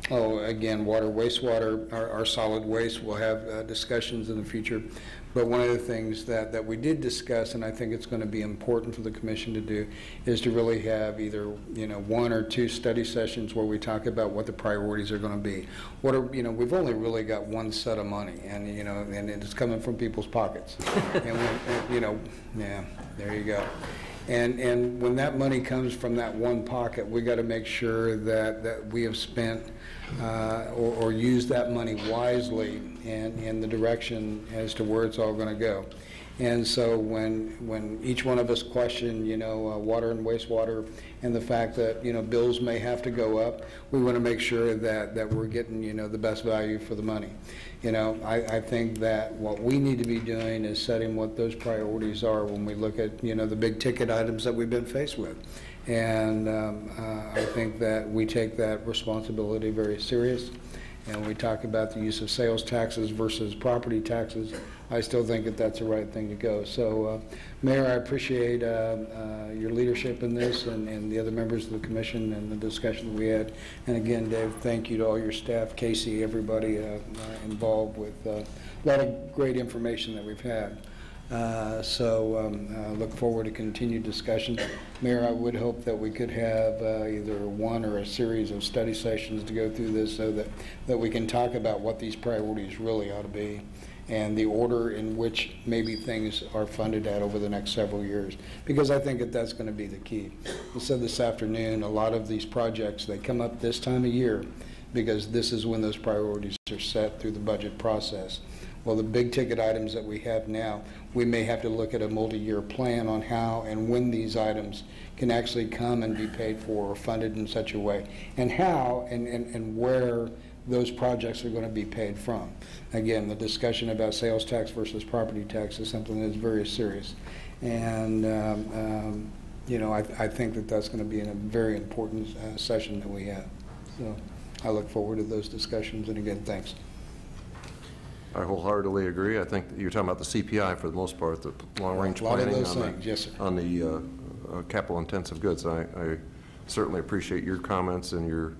again, water, wastewater, our solid waste. We'll have discussions in the future. But one of the things that we did discuss, and I think it's going to be important for the commission to do, is to really have either, you know, 1 or 2 study sessions where we talk about what the priorities are going to be. What are, you know, we've only really got one set of money, and, you know, and it's coming from people's pockets. And, you know, yeah, there you go. And when that money comes from that one pocket, we got to make sure that we have spent or used that money wisely and in the direction as to where it's all going to go. And so when each one of us question, you know, water and wastewater and the fact that, you know, bills may have to go up, we want to make sure that we're getting, you know, the best value for the money. You know, I think that what we need to be doing is setting what those priorities are when we look at, you know, the big ticket items that we've been faced with. And I think that we take that responsibility very serious. And we talk about the use of sales taxes versus property taxes. I still think that that's the right thing to go. So, Mayor, I appreciate your leadership in this and the other members of the commission and the discussion that we had. And again, Dave, thank you to all your staff, Casey, everybody involved with a lot of great information that we've had. Look forward to continued discussion. Mayor, I would hope that we could have either one or a series of study sessions to go through this so that we can talk about what these priorities really ought to be and the order in which maybe things are funded at over the next several years, because I think that that's going to be the key. I said this afternoon, a lot of these projects, they come up this time of year because this is when those priorities are set through the budget process. Well, the big ticket items that we have now, we may have to look at a multi-year plan on how and when these items can actually come and be paid for or funded in such a way, and how and where those projects are going to be paid from. Again, the discussion about sales tax versus property tax is something that's very serious. And, you know, I think that that's going to be a very important session that we have. So I look forward to those discussions. And again, thanks. I wholeheartedly agree. I think that you're talking about the CPI for the most part, the long-range planning of those things, yes, sir. On the capital-intensive goods. I certainly appreciate your comments and your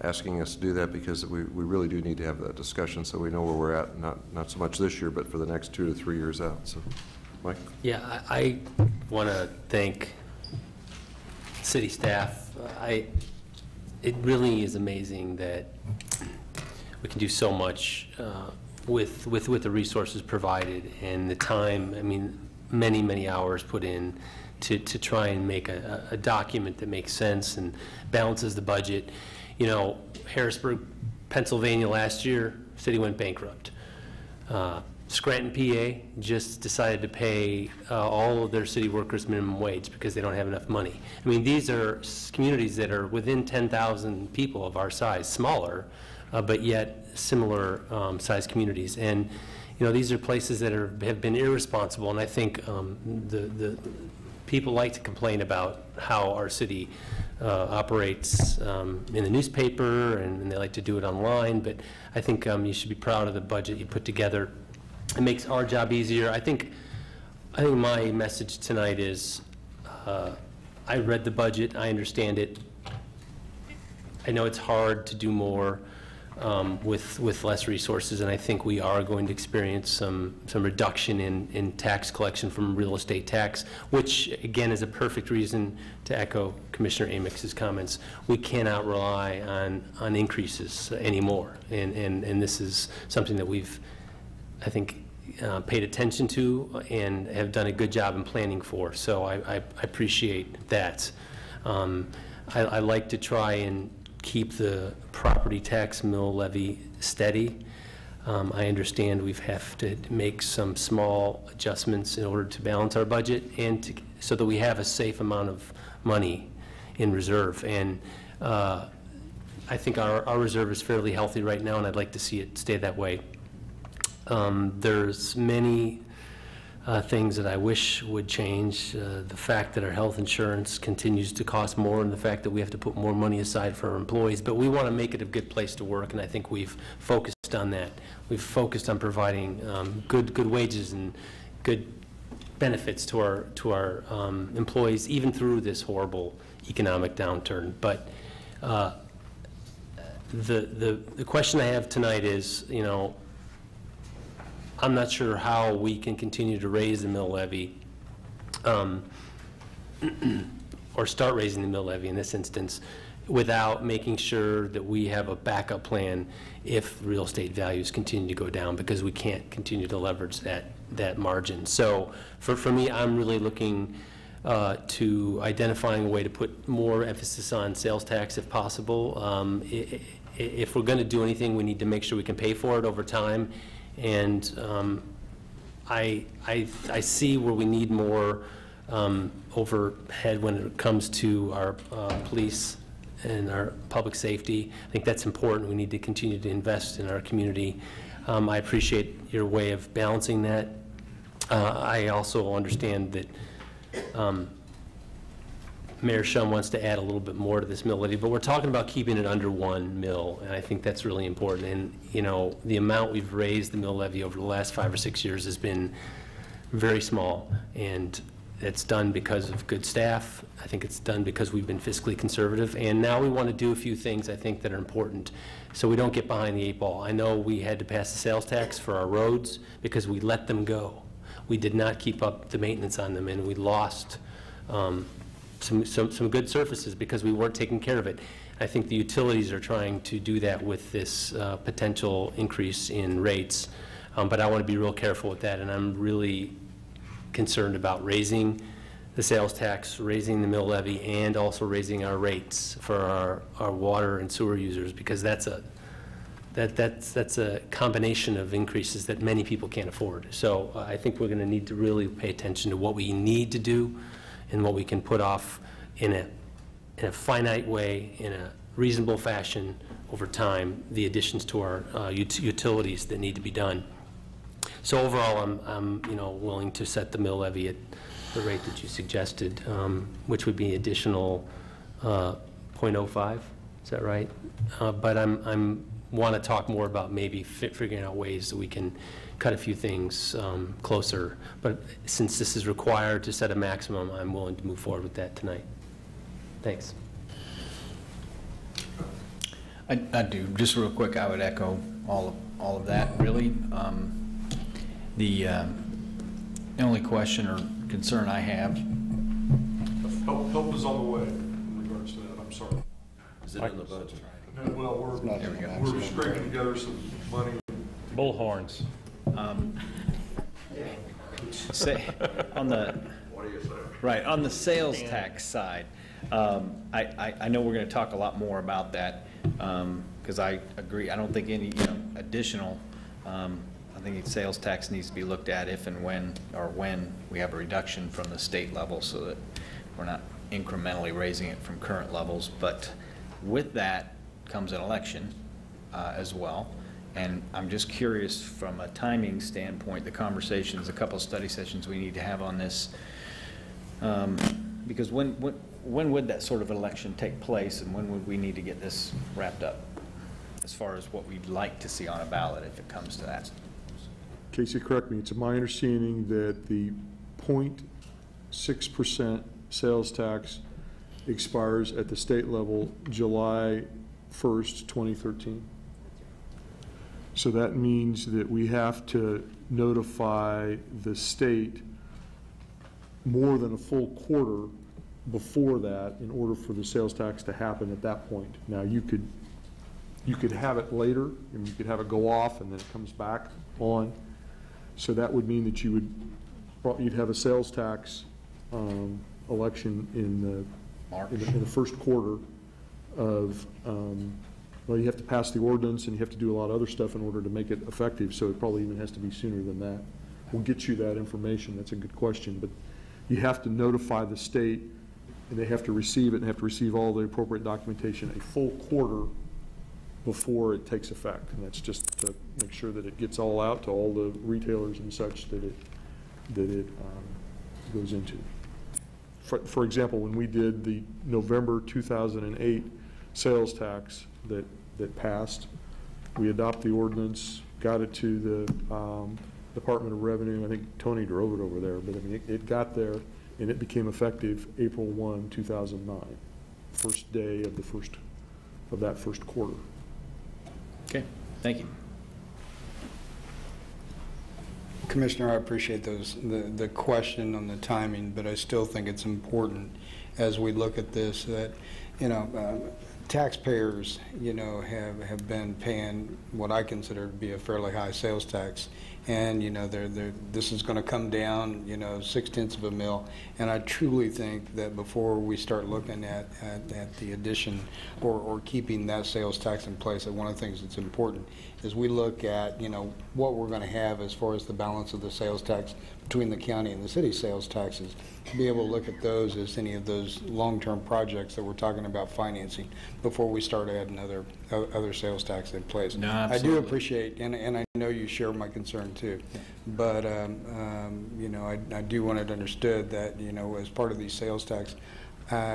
asking us to do that because we really do need to have that discussion so we know where we're at, not so much this year, but for the next 2 to 3 years out. So, Mike? Yeah, I want to thank city staff. It really is amazing that we can do so much with the resources provided and the time. I mean, many hours put in to try and make a document that makes sense and balances the budget. You know, Harrisburg, Pennsylvania last year, city went bankrupt. Scranton, PA just decided to pay all of their city workers minimum wage because they don't have enough money. I mean, these are communities that are within 10,000 people of our size, smaller, but yet similar sized communities. And, you know, these are places that have been irresponsible, and I think the people like to complain about how our city operates in the newspaper, and they like to do it online, but I think you should be proud of the budget you put together. It makes our job easier. I think my message tonight is I read the budget, I understand it. I know it's hard to do more with less resources, and I think we are going to experience some reduction in tax collection from real estate tax, which again is a perfect reason to echo Commissioner Amix's comments. We cannot rely on increases anymore, and this is something that we've, I think, paid attention to and have done a good job in planning for. So I appreciate that. I like to try and keep the property tax mill levy steady. I understand we have to make some small adjustments in order to balance our budget and so that we have a safe amount of money in reserve. And I think our reserve is fairly healthy right now, and I'd like to see it stay that way. There's many things that I wish would change. The fact that our health insurance continues to cost more, and the fact that we have to put more money aside for our employees, but we want to make it a good place to work, and I think we've focused on that. We've focused on providing good wages and good benefits to our employees, even through this horrible economic downturn. But the question I have tonight is, you know, I'm not sure how we can continue to raise the mill levy or start raising the mill levy in this instance without making sure that we have a backup plan if real estate values continue to go down, because we can't continue to leverage that margin. So for me, I'm really looking to identifying a way to put more emphasis on sales tax if possible. If we're going to do anything, we need to make sure we can pay for it over time. And I see where we need more overhead when it comes to our police and our public safety. I think that's important. We need to continue to invest in our community. I appreciate your way of balancing that. I also understand that Mayor Shum wants to add a little bit more to this mill levy, but we're talking about keeping it under 1 mill, and I think that's really important. And, you know, the amount we've raised the mill levy over the last 5 or 6 years has been very small, and it's done because of good staff. I think it's done because we've been fiscally conservative, and now we want to do a few things, I think, that are important so we don't get behind the 8 ball. I know we had to pass the sales tax for our roads because we let them go. We did not keep up the maintenance on them, and we lost some good surfaces because we weren't taking care of it. I think the utilities are trying to do that with this potential increase in rates, but I want to be real careful with that, and I'm really concerned about raising the sales tax, raising the mill levy, and also raising our rates for our water and sewer users, because that's a combination of increases that many people can't afford. So I think we're going to need to really pay attention to what we need to do and what we can put off in a finite way, in a reasonable fashion over time, the additions to our utilities that need to be done. So overall, I'm willing to set the mill levy at the rate that you suggested, which would be additional 0.05. Is that right? But I'm want to talk more about maybe figuring out ways that we can cut a few things closer. But since this is required to set a maximum, I'm willing to move forward with that tonight. Thanks. I do. Just real quick, I would echo all of that, really. The only question or concern I have... Help is on the way in regards to that. I'm sorry. Is it in the budget? Well, we're scraping together some money. Bullhorns. Say, on the... What do you say? Right, on the sales tax side, I know we're going to talk a lot more about that, because I agree. I don't think any additional. I think sales tax needs to be looked at if and when we have a reduction from the state level, so that we're not incrementally raising it from current levels. But with that comes an election as well. And I'm just curious from a timing standpoint, the conversations, a couple of study sessions we need to have on this. Because when would that sort of election take place, and when would we need to get this wrapped up as far as what we'd like to see on a ballot if it comes to that? Casey, correct me. It's my understanding that the 0.6% sales tax expires at the state level July 1st, 2013. So that means that we have to notify the state more than a full quarter before that in order for the sales tax to happen at that point. Now, you could have it later, and you could have it go off and then it comes back on. So that would mean that you'd have a sales tax election in the first quarter of, well, you have to pass the ordinance and you have to do a lot of other stuff in order to make it effective, so it probably even has to be sooner than that. We'll get you that information. That's a good question. But you have to notify the state, and they have to receive it and have to receive all the appropriate documentation a full quarter before it takes effect. And that's just to make sure that it gets all out to all the retailers and such that it goes into. For example, when we did the November 2008 sales tax that passed, we adopted the ordinance, got it to the Department of Revenue. I think Tony drove it over there, but I mean, it got there, and it became effective April 1, 2009, first day of that first quarter. Okay, thank you. Commissioner, I appreciate the question on the timing, but I still think it's important as we look at this that, taxpayers, have been paying what I consider to be a fairly high sales tax. And, this is going to come down, 0.6 of a mil. And I truly think that before we start looking at the addition or keeping that sales tax in place, that one of the things that's important is we look at, what we're going to have as far as the balance of the sales tax between the county and the city sales taxes, to be able to look at those as any of those long-term projects that we're talking about financing before we start adding other sales tax in place. No, I do appreciate, and I know you share my concern too, but I do want it understood that as part of these sales tax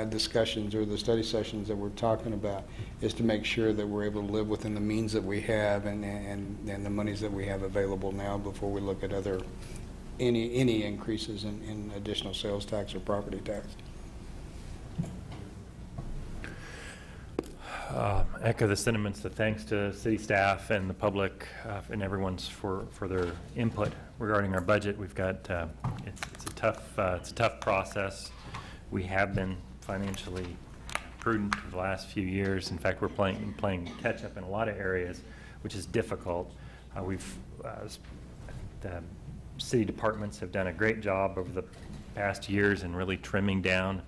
discussions or the study sessions that we're talking about is to make sure that we're able to live within the means that we have and the monies that we have available now before we look at any increases in additional sales tax or property tax. Echo the sentiments of thanks to city staff and the public and everyone's for their input regarding our budget. We've got it's a tough process. We have been financially prudent for the last few years. In fact, we're playing catch up in a lot of areas, which is difficult. The city departments have done a great job over the past years in really trimming down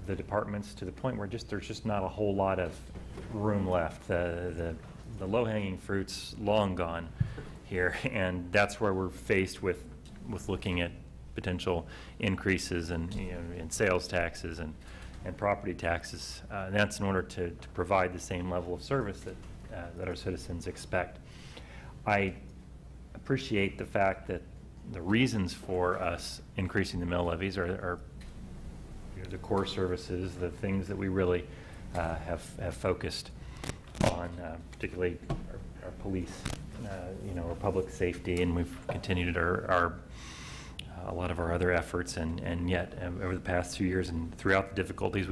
the departments to the point where there's just not a whole lot of room left. The low-hanging fruit's long gone here, and that's where we're faced with looking at potential increases in sales taxes and property taxes. And that's in order to provide the same level of service that our citizens expect. I appreciate the fact that the reasons for us increasing the mill levies are the core services, the things that we really have focused on, particularly our police, our public safety, and we've continued a lot of our other efforts, and yet over the past few years and throughout the difficulties,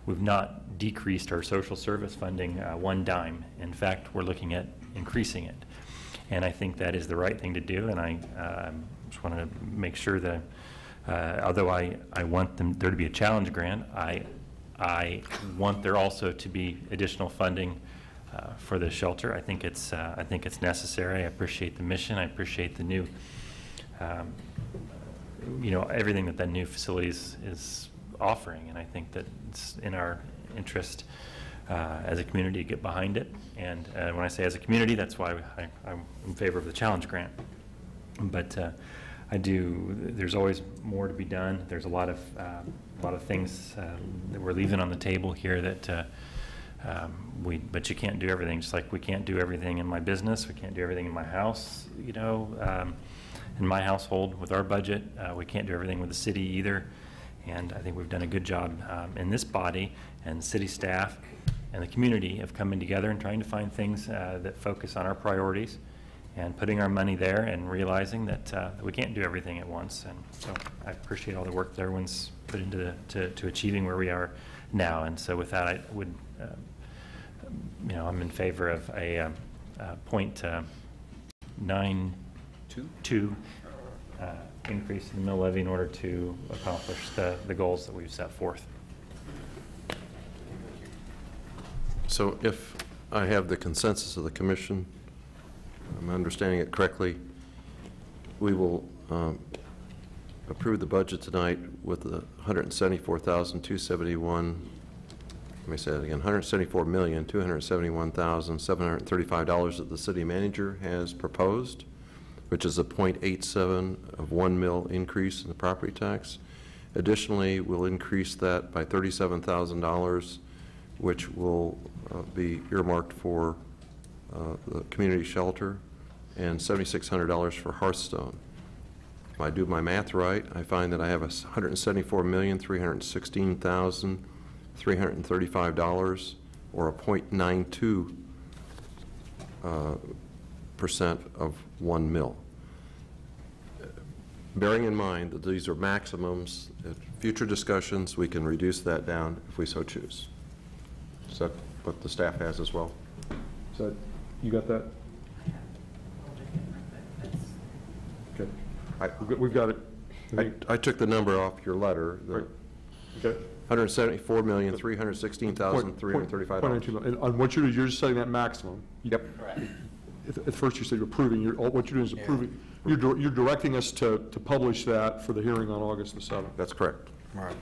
we've not decreased our social service funding one dime. In fact, we're looking at increasing it. And I think that is the right thing to do, and I just want to make sure that, although I want there to be a challenge grant, I want there also to be additional funding for the shelter. I think it's necessary. I appreciate the mission. I appreciate the new, everything that new facility is offering, and I think that it's in our interest as a community to get behind it. And when I say as a community, that's why I'm in favor of the challenge grant. But there's always more to be done. There's a lot of things that we're leaving on the table here that but you can't do everything. Just like we can't do everything in my business, we can't do everything in my house. In my household with our budget, we can't do everything with the city either. And I think we've done a good job in this body, and the city staff and the community of coming together and trying to find things that focus on our priorities and putting our money there and realizing that we can't do everything at once. And so I appreciate all the work that everyone's put into to achieving where we are now. And so with that, I would, I'm in favor of a 0.92 increase in the mill levy in order to accomplish the goals that we've set forth. So if I have the consensus of the commission, I'm understanding it correctly, we will approve the budget tonight with the $174,271. Let me say that again, $174,271,735 that the city manager has proposed, which is a 0.87 of 1 mil increase in the property tax. Additionally, we'll increase that by $37,000, which will be earmarked for the community shelter, and $7,600 for Hearthstone. If I do my math right, I find that I have $174,316,335, or a 0.92% of 1 mil. Bearing in mind that these are maximums, at future discussions we can reduce that down if we so choose. Is that what the staff has as well? Is that, you got that? Okay. We've got it. I took the number off your letter. Okay. $174,316,335. And on what you're just setting that maximum. Yep. At first you said you're approving. What you're doing is approving. You're directing us to publish that for the hearing on August the 7th. That's correct. All right.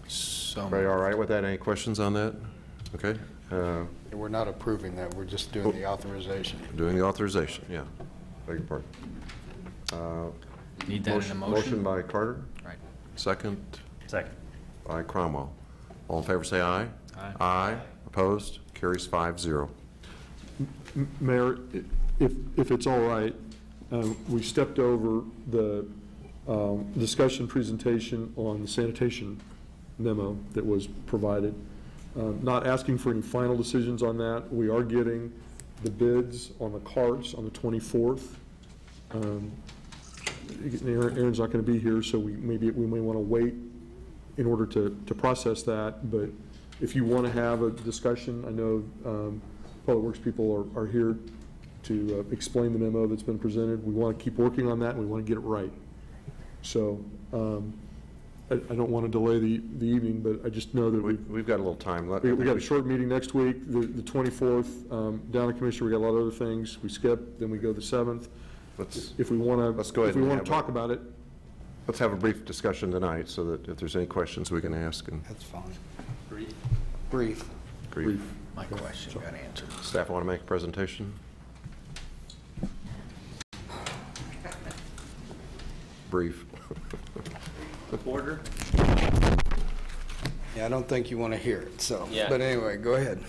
So Everybody all right with that? Any questions on that? Okay. we're not approving that. We're just doing the authorization. Doing the authorization, yeah. Beg your pardon. Need that in a motion? Motion by Carter. Right. Second Second. by Cromwell. All in favor say aye. Aye. Aye. Opposed? Carries 5-0. Mayor, if it's all right, we stepped over the discussion presentation on the sanitation memo that was provided. Not asking for any final decisions on that. We are getting the bids on the carts on the 24th. Aaron's not going to be here, so we may want to wait in order to process that. But if you want to have a discussion, I know Public Works people are here to explain the memo that's been presented. We want to keep working on that, and we want to get it right. So I don't want to delay the evening, but I just know that we've got a little time left. We got a short meeting next week, the 24th. Down in Commissioner, we got a lot of other things. We skip, then we go the 7th. If we want to, go ahead. If we want to talk about it, let's have a brief discussion tonight, so that if there's any questions we can ask. And that's fine. Brief. My question got answered. Staff want to make a presentation? Brief. Order. Yeah, I don't think you want to hear it, so. Yeah. But anyway, go ahead.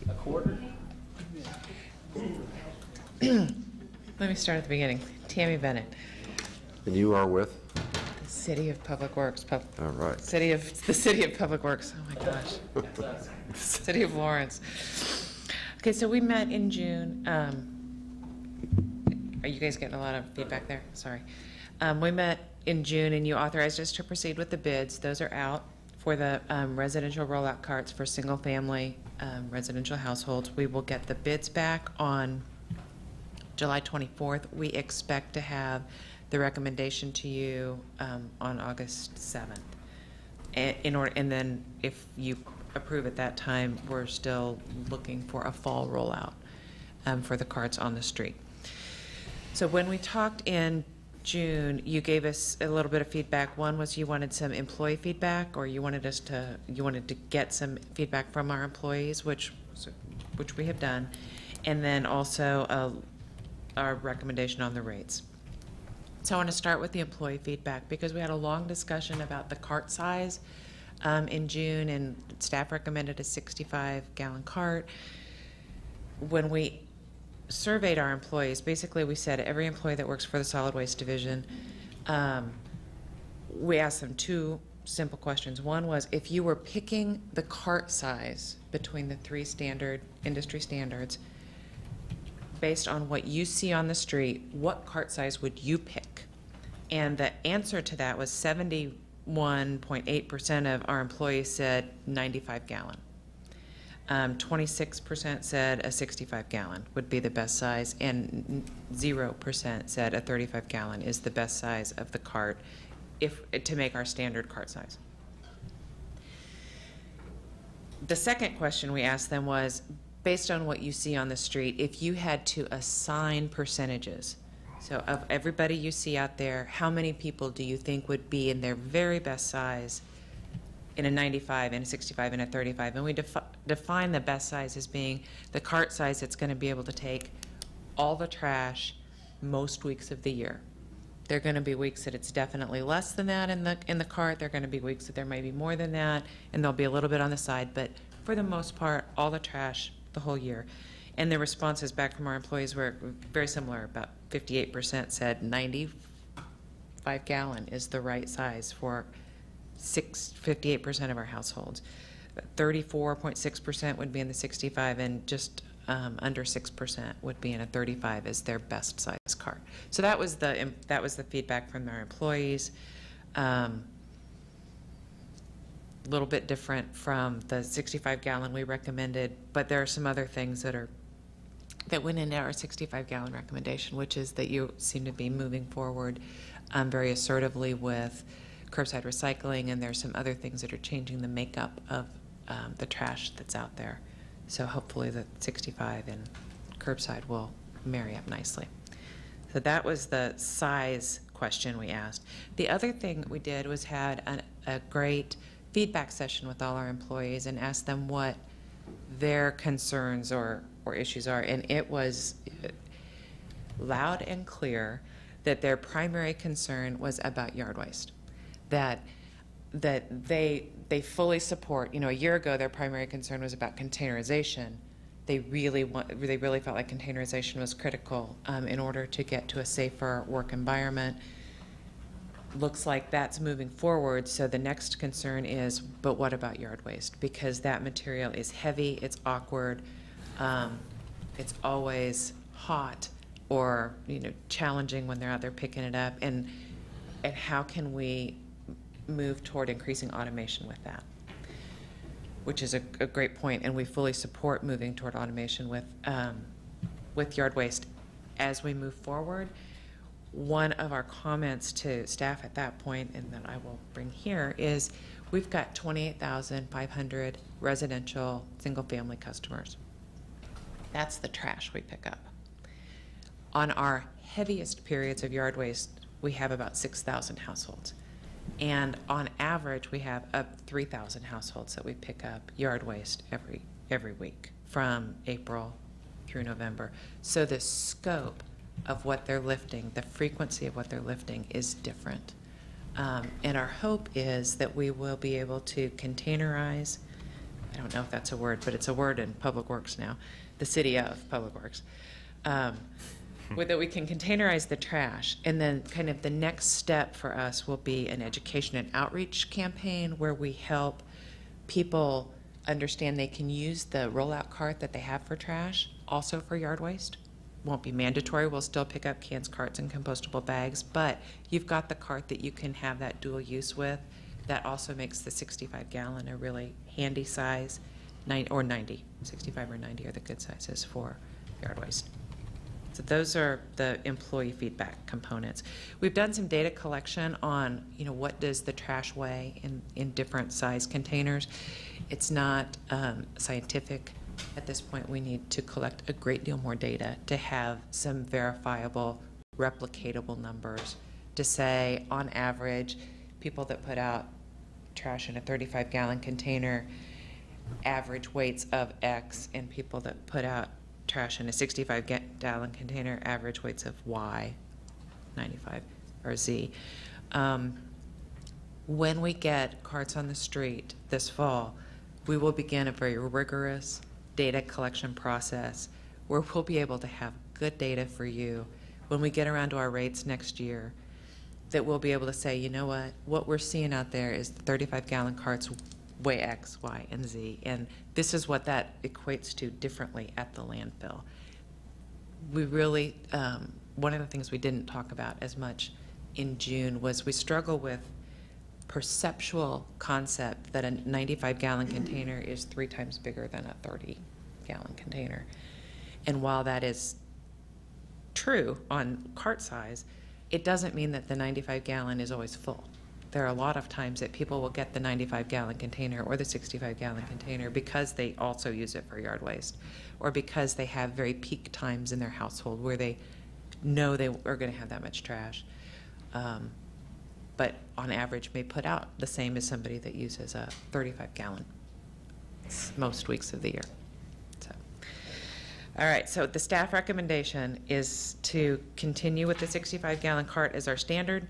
A quarter? Let me start at the beginning. Tammy Bennett, And you are with? the City of Public Works. All right. The City of Public Works. Oh my gosh. City of Lawrence. Okay, so we met in June. Are you guys getting a lot of feedback there? Sorry. We met in June, and you authorized us to proceed with the bids. Those are out for the residential rollout carts for single-family residential households. We will get the bids back on July 24th. We expect to have the recommendation to you on August 7th. And then if you approve at that time, we're still looking for a fall rollout for the carts on the street. So when we talked in June, you gave us a little bit of feedback. One was you wanted some employee feedback, or you wanted to get some feedback from our employees, which we have done, and then also our recommendation on the rates. So I want to start with the employee feedback, because we had a long discussion about the cart size in June, and staff recommended a 65-gallon cart. When we surveyed our employees, basically we said every employee that works for the solid waste division, we asked them two simple questions. One was, if you were picking the cart size between the three industry standards, based on what you see on the street, what cart size would you pick? And the answer to that was 71.8% of our employees said 95-gallon. 26% said a 65-gallon would be the best size, and 0% said a 35-gallon is the best size of the cart to make our standard cart size. The second question we asked them was, based on what you see on the street, if you had to assign percentages, so of everybody you see out there, how many people do you think would be in their very best size in a 95, in a 65, and a 35? And we define the best size as being the cart size that's going to be able to take all the trash most weeks of the year. There are going to be weeks that it's definitely less than that in the cart. There are going to be weeks that there might be more than that, and there'll be a little bit on the side. But for the most part, all the trash the whole year. And the responses back from our employees were very similar. About 58% said 95-gallon is the right size for 58% of our households. 34.6% would be in the 65, and just under 6% would be in a 35 as their best size cart. So that was the feedback from our employees. Little bit different from the 65-gallon we recommended, but there are some other things that went into our 65-gallon recommendation, which is that you seem to be moving forward very assertively with curbside recycling, and there's some other things that are changing the makeup of the trash that's out there. So hopefully the 65 and curbside will marry up nicely. So that was the size question we asked. The other thing we did was had a great feedback session with all our employees and asked them what their concerns or issues are. And it was loud and clear that their primary concern was about yard waste. That they fully support. You know, a year ago their primary concern was about containerization. They really felt like containerization was critical in order to get to a safer work environment. Looks like that's moving forward, so the next concern is, but what about yard waste? Because that material is heavy, it's awkward, it's always hot or challenging when they're out there picking it up, and how can we move toward increasing automation with that? Which is a great point, and we fully support moving toward automation with yard waste as we move forward. One of our comments to staff at that point, and that I will bring here, is we've got 28,500 residential single-family customers. That's the trash we pick up. On our heaviest periods of yard waste, we have about 6,000 households. And on average, we have up 3,000 households that we pick up yard waste every week from April through November. So the scope of what they're lifting, the frequency of what they're lifting is different. And our hope is that we will be able to containerize, I don't know if that's a word, but it's a word in Public Works now, the city of Public Works, that we can containerize the trash, and then kind of the next step for us will be an education and outreach campaign where we help people understand they can use the rollout cart that they have for trash also for yard waste. Won't be mandatory. We'll still pick up cans, carts, and compostable bags, but you've got the cart that you can have that dual use with that also makes the 65-gallon a really handy size, 90, 65 or 90 are the good sizes for yard waste. So those are the employee feedback components. We've done some data collection on, what does the trash weigh in different size containers. It's not scientific. At this point, we need to collect a great deal more data to have some verifiable, replicatable numbers to say, on average, people that put out trash in a 35-gallon container, average weights of X, and people that put out trash in a 65-gallon container, average weights of Y, 95, or Z. When we get carts on the street this fall, we will begin a very rigorous data collection process where we'll be able to have good data for you when we get around to our rates next year, that we'll be able to say, what we're seeing out there is the 35-gallon carts weigh X, Y, and Z, and this is what that equates to differently at the landfill. We really, one of the things we didn't talk about as much in June was we struggle with perceptual concept that a 95-gallon container is 3 times bigger than a 30-gallon container. And while that is true on cart size, it doesn't mean that the 95-gallon is always full. There are a lot of times that people will get the 95-gallon container or the 65-gallon container because they also use it for yard waste, or because they have very peak times in their household where they know they are going to have that much trash. But on average may put out the same as somebody that uses a 35-gallon most weeks of the year. So, all right, so the staff recommendation is to continue with the 65-gallon cart as our standard,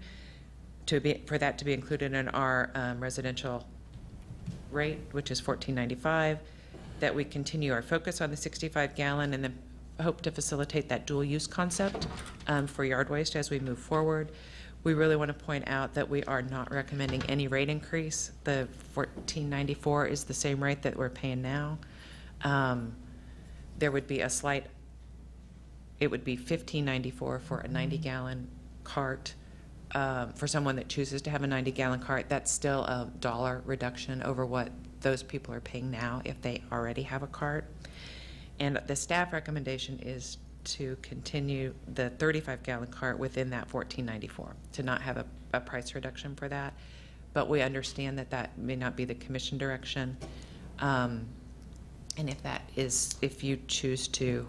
for that to be included in our residential rate, which is $14.95, that we continue our focus on the 65-gallon and then hope to facilitate that dual use concept for yard waste as we move forward. We really want to point out that we are not recommending any rate increase. The $14.94 is the same rate that we're paying now. There would be a slight, it would be $15.94 for a 90-gallon cart. For someone that chooses to have a 90-gallon cart, that's still a $1 reduction over what those people are paying now if they already have a cart. And the staff recommendation is to continue the 35-gallon cart within that $14.94, to not have a price reduction for that. But we understand that that may not be the commission direction. And if you choose to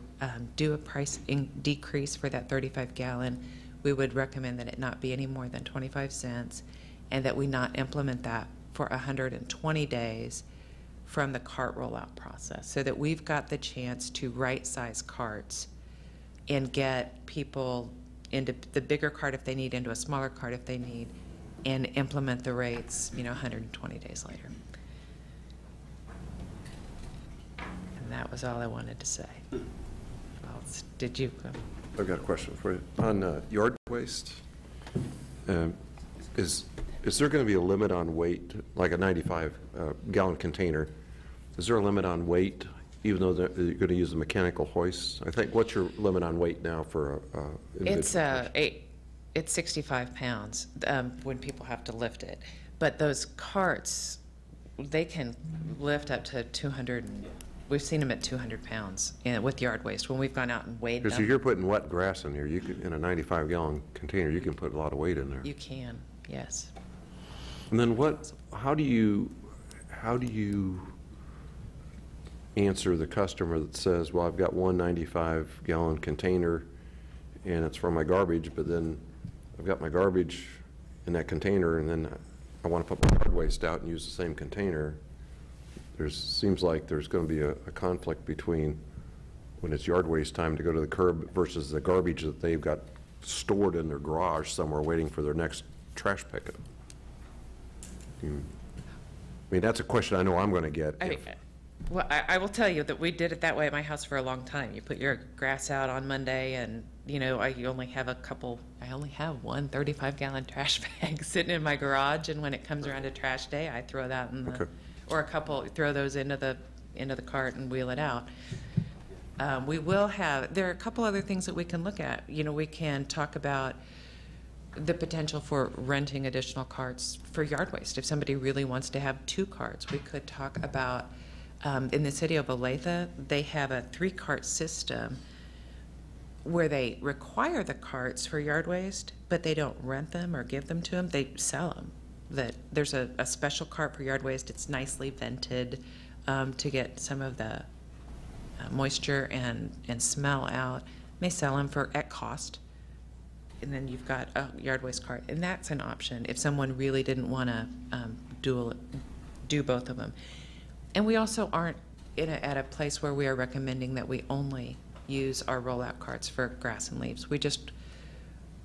do a price decrease for that 35-gallon, we would recommend that it not be any more than 25 cents and that we not implement that for 120 days from the cart rollout process, so that we've got the chance to right-size carts and get people into the bigger cart if they need, into a smaller cart if they need, and implement the rates, 120 days later. And that was all I wanted to say. Did you? I've got a question for you. On yard waste, is there going to be a limit on weight, like a 95-gallon container? Is there a limit on weight, even though you're going to use the mechanical hoist? I think, what's your limit on weight now for It's 65 pounds when people have to lift it. But those carts, they can lift up to 200. We've seen them at 200 pounds with yard waste when we've gone out and weighed them. Because if you're putting wet grass in here, you could, in a 95-gallon container, you can put a lot of weight in there. You can, yes. And then how do you answer the customer that says, well, I've got one 95-gallon container and it's for my garbage, but then I've got my garbage in that container and then I want to put my yard waste out and use the same container? Seems like there's going to be a conflict between when it's yard waste time to go to the curb versus the garbage that they've got stored in their garage somewhere waiting for their next trash pickup. I mean, that's a question I know I'm going to get. Well, I will tell you that we did it that way at my house for a long time. You put your grass out on Monday and, I only have one 35-gallon trash bag sitting in my garage, and when it comes around to trash day, I throw that in the, or a couple, throw those into the cart and wheel it out. There are a couple other things that we can look at. We can talk about the potential for renting additional carts for yard waste. If somebody really wants to have 2 carts, we could talk about, in the city of Olathe, they have a 3-cart system where they require the carts for yard waste, but they don't rent them or give them to them, they sell them. That there's a special cart for yard waste, it's nicely vented to get some of the moisture and smell out. They sell them at cost. And then you've got a yard waste cart, and that's an option if someone really didn't want to do both of them. And we also aren't at a place where we are recommending that we only use our rollout carts for grass and leaves. We just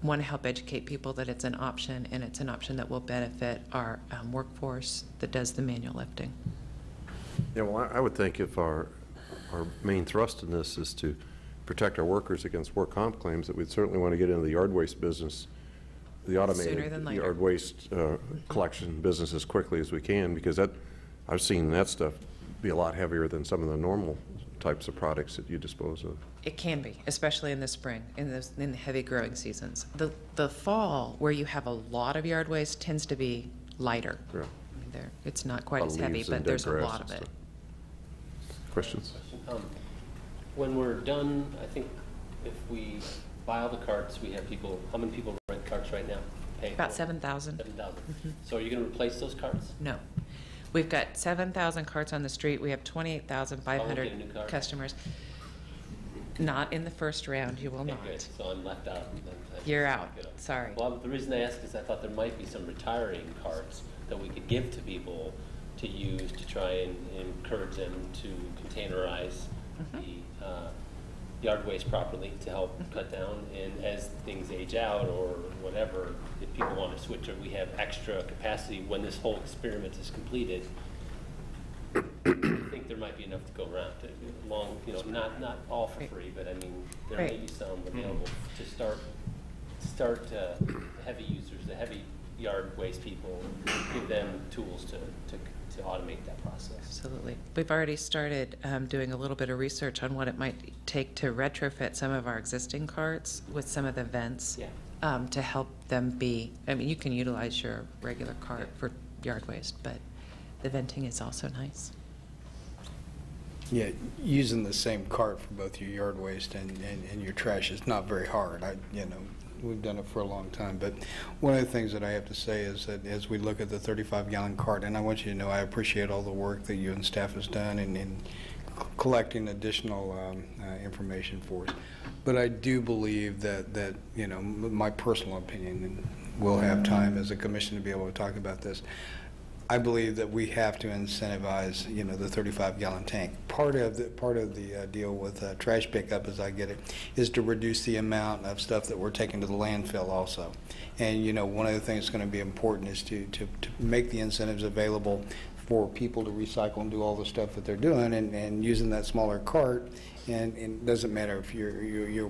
want to help educate people that it's an option, and it's an option that will benefit our workforce that does the manual lifting. Yeah, well, I would think if our main thrust in this is to protect our workers against work comp claims, that we'd certainly want to get into the yard waste business, the automated yard waste collection business as quickly as we can, because I've seen that stuff be a lot heavier than some of the normal types of products that you dispose of. It can be, especially in the spring, in the heavy growing seasons. The fall, where you have a lot of yard waste, tends to be lighter. Yeah. I mean, it's not quite as heavy, but there's a lot of it. Questions? When we're done, I think if we buy all the carts, we have people, how many people rent carts right now? About 7,000. 7,000. So are you going to replace those carts? No. We've got 7,000 carts on the street. We have 28,500 customers. Not in the first round, you will not. Good. So I'm left out. You're out. Sorry. Well, the reason I ask is I thought there might be some retiring carts that we could give to people to use to try and encourage them to containerize the yard waste properly to help cut down. And as things age out or whatever, if people want to switch or we have extra capacity when this whole experiment is completed, I think there might be enough to go around. Not all for free, but I mean, there may be some available to start the heavy users, the heavy yard waste people, give them tools to automate that process. Absolutely. We've already started doing a little bit of research on what it might take to retrofit some of our existing carts with some of the vents to help them be, I mean, you can utilize your regular cart for yard waste, but the venting is also nice. Yeah, using the same cart for both your yard waste and your trash is not very hard. We've done it for a long time. But one of the things that I have to say is that as we look at the 35-gallon cart, and I want you to know I appreciate all the work that you and staff has done in collecting additional information for us. But I do believe that my personal opinion, and we'll have time as a commission to be able to talk about this, I believe that we have to incentivize, the 35-gallon tank. Part of the deal with trash pickup, as I get it, is to reduce the amount of stuff that we're taking to the landfill also. And one of the things that's going to be important is to make the incentives available for people to recycle and do all the stuff that they're doing, and using that smaller cart. And it doesn't matter if you're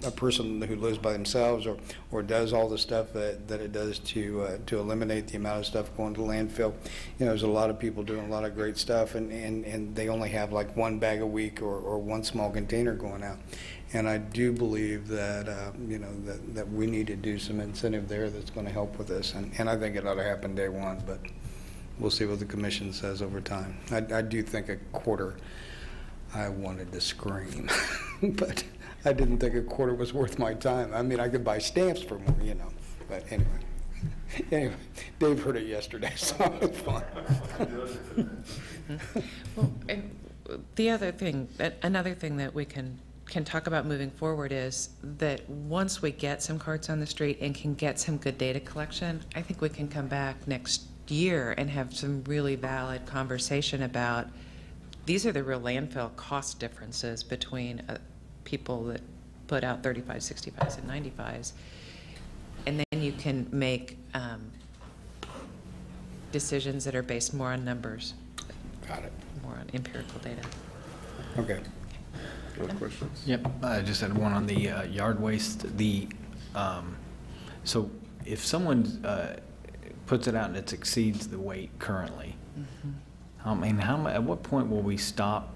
a person who lives by themselves or does all the stuff that it does to eliminate the amount of stuff going to the landfill. There's a lot of people doing a lot of great stuff, and they only have like one bag a week or one small container going out. And I do believe that that we need to do some incentive there that's going to help with this. And I think it ought to happen day one, but we'll see what the commission says over time. I do think a quarter. I wanted to scream, but I didn't think a quarter was worth my time. I mean, I could buy stamps for more, but anyway, Dave heard it yesterday, so it's fine. Well, and the other thing, another thing that we can talk about moving forward is that once we get some carts on the street and can get some good data collection, I think we can come back next year and have some really valid conversation about these are the real landfill cost differences between people that put out 35, 65s, and 95s. And then you can make decisions that are based more on numbers. Got it. More on empirical data. Okay. Other questions? Yep. I just had one on the yard waste. So if someone puts it out and it exceeds the weight currently, I mean, at what point will we stop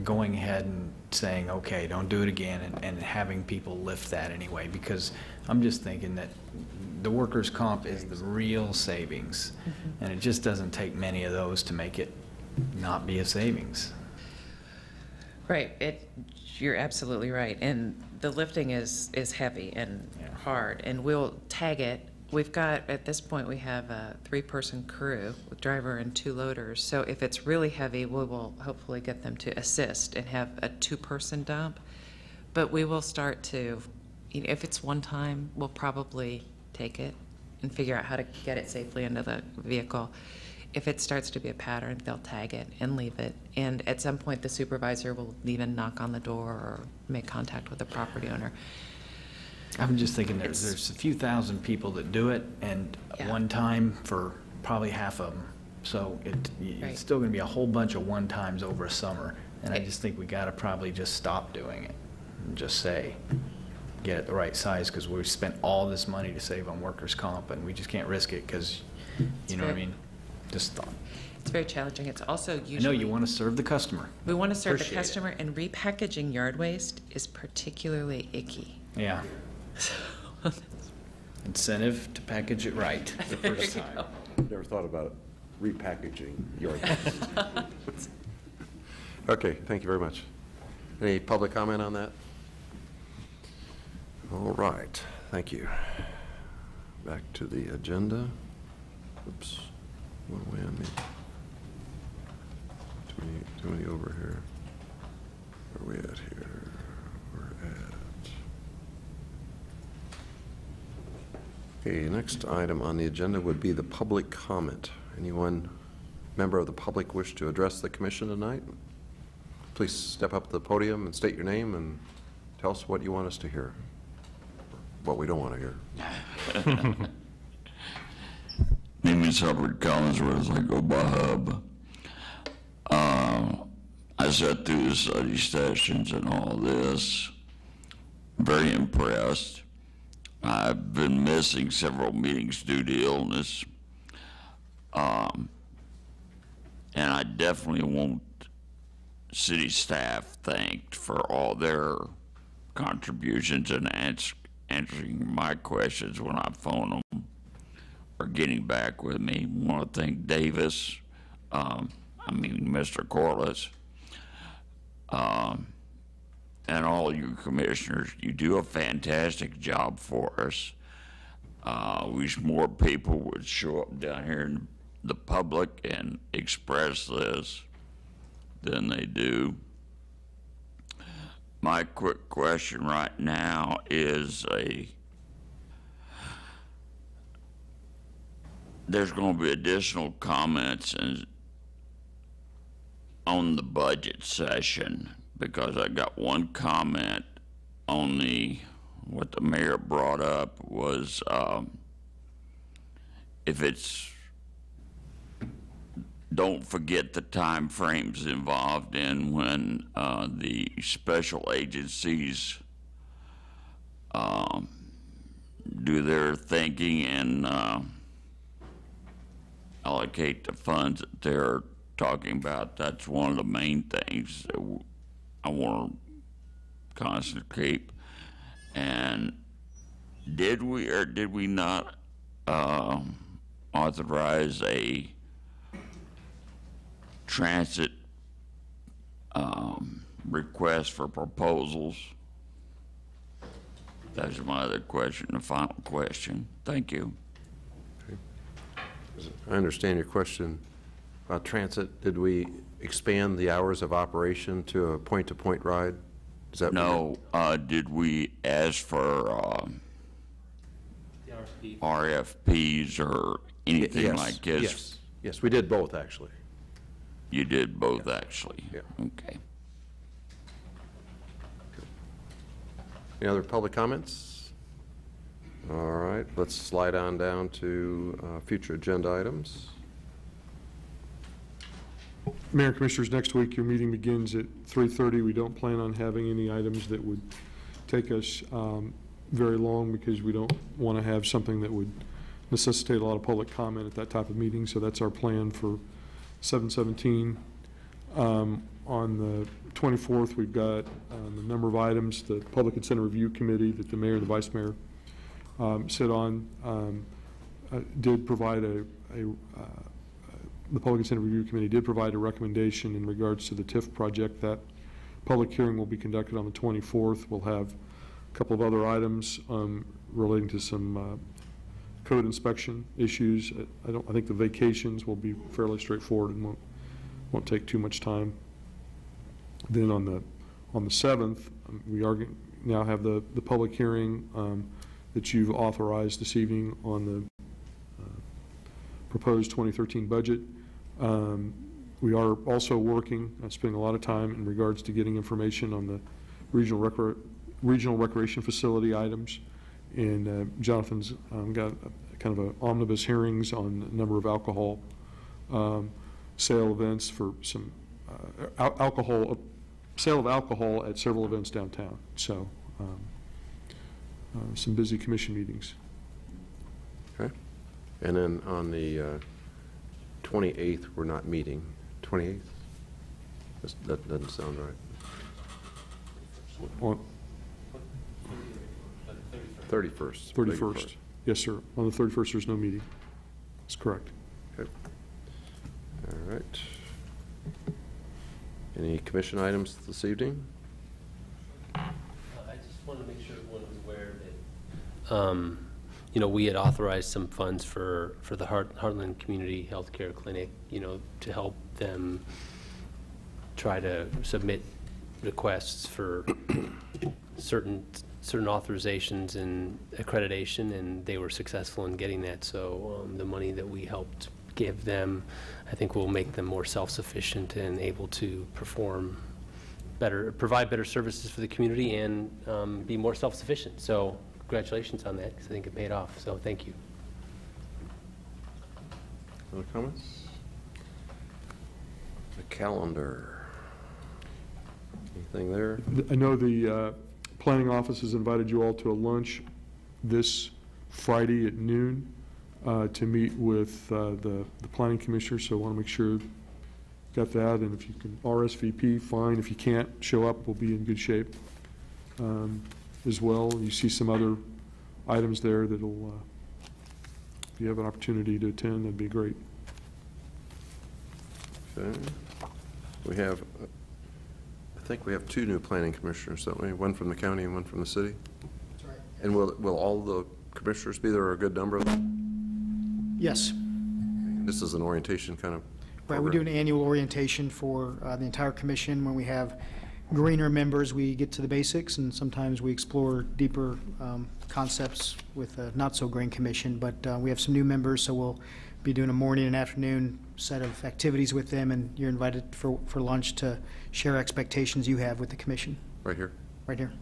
going ahead and saying, okay, don't do it again, and having people lift that anyway, because I'm just thinking that the workers' comp is the real savings, and it just doesn't take many of those to make it not be a savings. Right, you're absolutely right, and the lifting is heavy and hard, and we'll tag it. We've got, at this point, we have a 3-person crew with driver and 2 loaders, so if it's really heavy, we will hopefully get them to assist and have a 2-person dump, but we will start to, if it's one time, we'll probably take it and figure out how to get it safely into the vehicle. If it starts to be a pattern, they'll tag it and leave it. And at some point, the supervisor will even knock on the door or make contact with the property owner. I'm just thinking there's a few thousand people that do it, and one time for probably half of them. So it's still going to be a whole bunch of one times over a summer. And I just think we got to probably just stop doing it and just say, get it the right size, because we've spent all this money to save on workers' comp, and we just can't risk it because, you know what I mean? Just thought. It's very challenging. It's also usually... I know you want to serve the customer. We want to serve the Appreciate customer, and repackaging yard waste is particularly icky. Yeah. Incentive to package it right the first time. Never thought about repackaging your Okay, thank you very much. Any public comment on that? All right, thank you. Back to the agenda. Oops, went away on me. Too many over here. Where are we at here? We're at... Okay, next item on the agenda would be the public comment. Anyone, member of the public, wish to address the commission tonight? Please step up to the podium and state your name and tell us what you want us to hear, what we don't want to hear. Name is Hubbard Collinsworth. I go by Hub. I sat through the study sessions and all this. Very impressed. I've been missing several meetings due to illness. And I definitely want city staff thanked for all their contributions and answering my questions when I phone them or getting back with me. I want to thank Davis, Mr. Corliss, and all you commissioners. You do a fantastic job for us. Wish more people would show up down here in the public and express this than they do. My quick question right now is there's going to be additional comments on the budget session, because I got one comment on what the mayor brought up was don't forget the time frames involved in when the special agencies do their thinking and allocate the funds that they're talking about. That's one of the main things that I want to concentrate. And did we or did we not authorize a transit request for proposals? That's my other question, the final question. Thank you. Okay. I understand your question about transit. Did we expand the hours of operation to a point-to-point ride? Is that no? Did we ask for RFPs or anything like this? Yes, we did both, actually. You did both, actually? Yeah. Okay. Any other public comments? All right, let's slide on down to future agenda items. Mayor and Commissioners, next week your meeting begins at 3:30. We don't plan on having any items that would take us very long, because we don't want to have something that would necessitate a lot of public comment at that type of meeting. So that's our plan for 7/17. On the 24th, we've got a number of items. The Public Incentive Review Committee that the mayor and the vice mayor sit on did provide the Public Incentive Review Committee did provide a recommendation in regards to the TIF project. That public hearing will be conducted on the 24th. We'll have a couple of other items relating to some code inspection issues. I think the vacations will be fairly straightforward and won't take too much time. Then on the 7th, we are now have the public hearing that you've authorized this evening on the proposed 2013 budget. We are also working, spending a lot of time in regards to getting information on the regional recreation facility items. And Jonathan's got kind of an omnibus hearings on a number of alcohol sale events for some sale of alcohol at several events downtown. So some busy commission meetings. Okay. And then on the 28th, we're not meeting. 28th? That doesn't sound right. On 31st. 31st. Yes, sir. On the 31st, there's no meeting. That's correct. Okay. All right. Any commission items this evening? I just want to make sure everyone was aware that, you know, we had authorized some funds for the Heartland Community Healthcare Clinic, you know, to help them try to submit requests for certain authorizations and accreditation, and they were successful in getting that. So the money that we helped give them, I think, will make them more self-sufficient and able to provide better services for the community and be more self-sufficient. So congratulations on that, because I think it paid off. So thank you. Other comments? The calendar. Anything there? I know the planning office has invited you all to a lunch this Friday at noon to meet with the planning commissioner, so I want to make sure you got that, and if you can RSVP, fine. If you can't show up, we'll be in good shape as well. You see some other items there that'll, if you have an opportunity to attend, that'd be great. Okay. We have, I think we have 2 new planning commissioners, don't we? One from the county and one from the city? That's right. And will all the commissioners be there, or a good number of them? Yes. This is an orientation kind of Right, we do an annual orientation for the entire commission. When we have greener members, we get to the basics, and sometimes we explore deeper concepts with a not-so-green commission. But we have some new members, so we'll be doing a morning and afternoon set of activities with them, and you're invited for lunch to share expectations you have with the commission. Right here? Right here.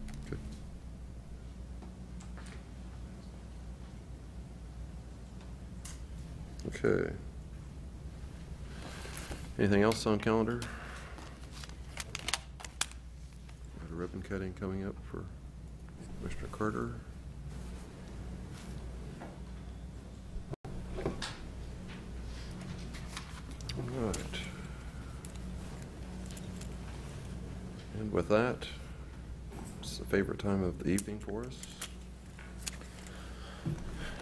Okay. Anything else on calendar? Got a ribbon cutting coming up for Commissioner Carter. All right. And with that, it's the favorite time of the evening for us.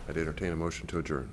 I'd entertain a motion to adjourn.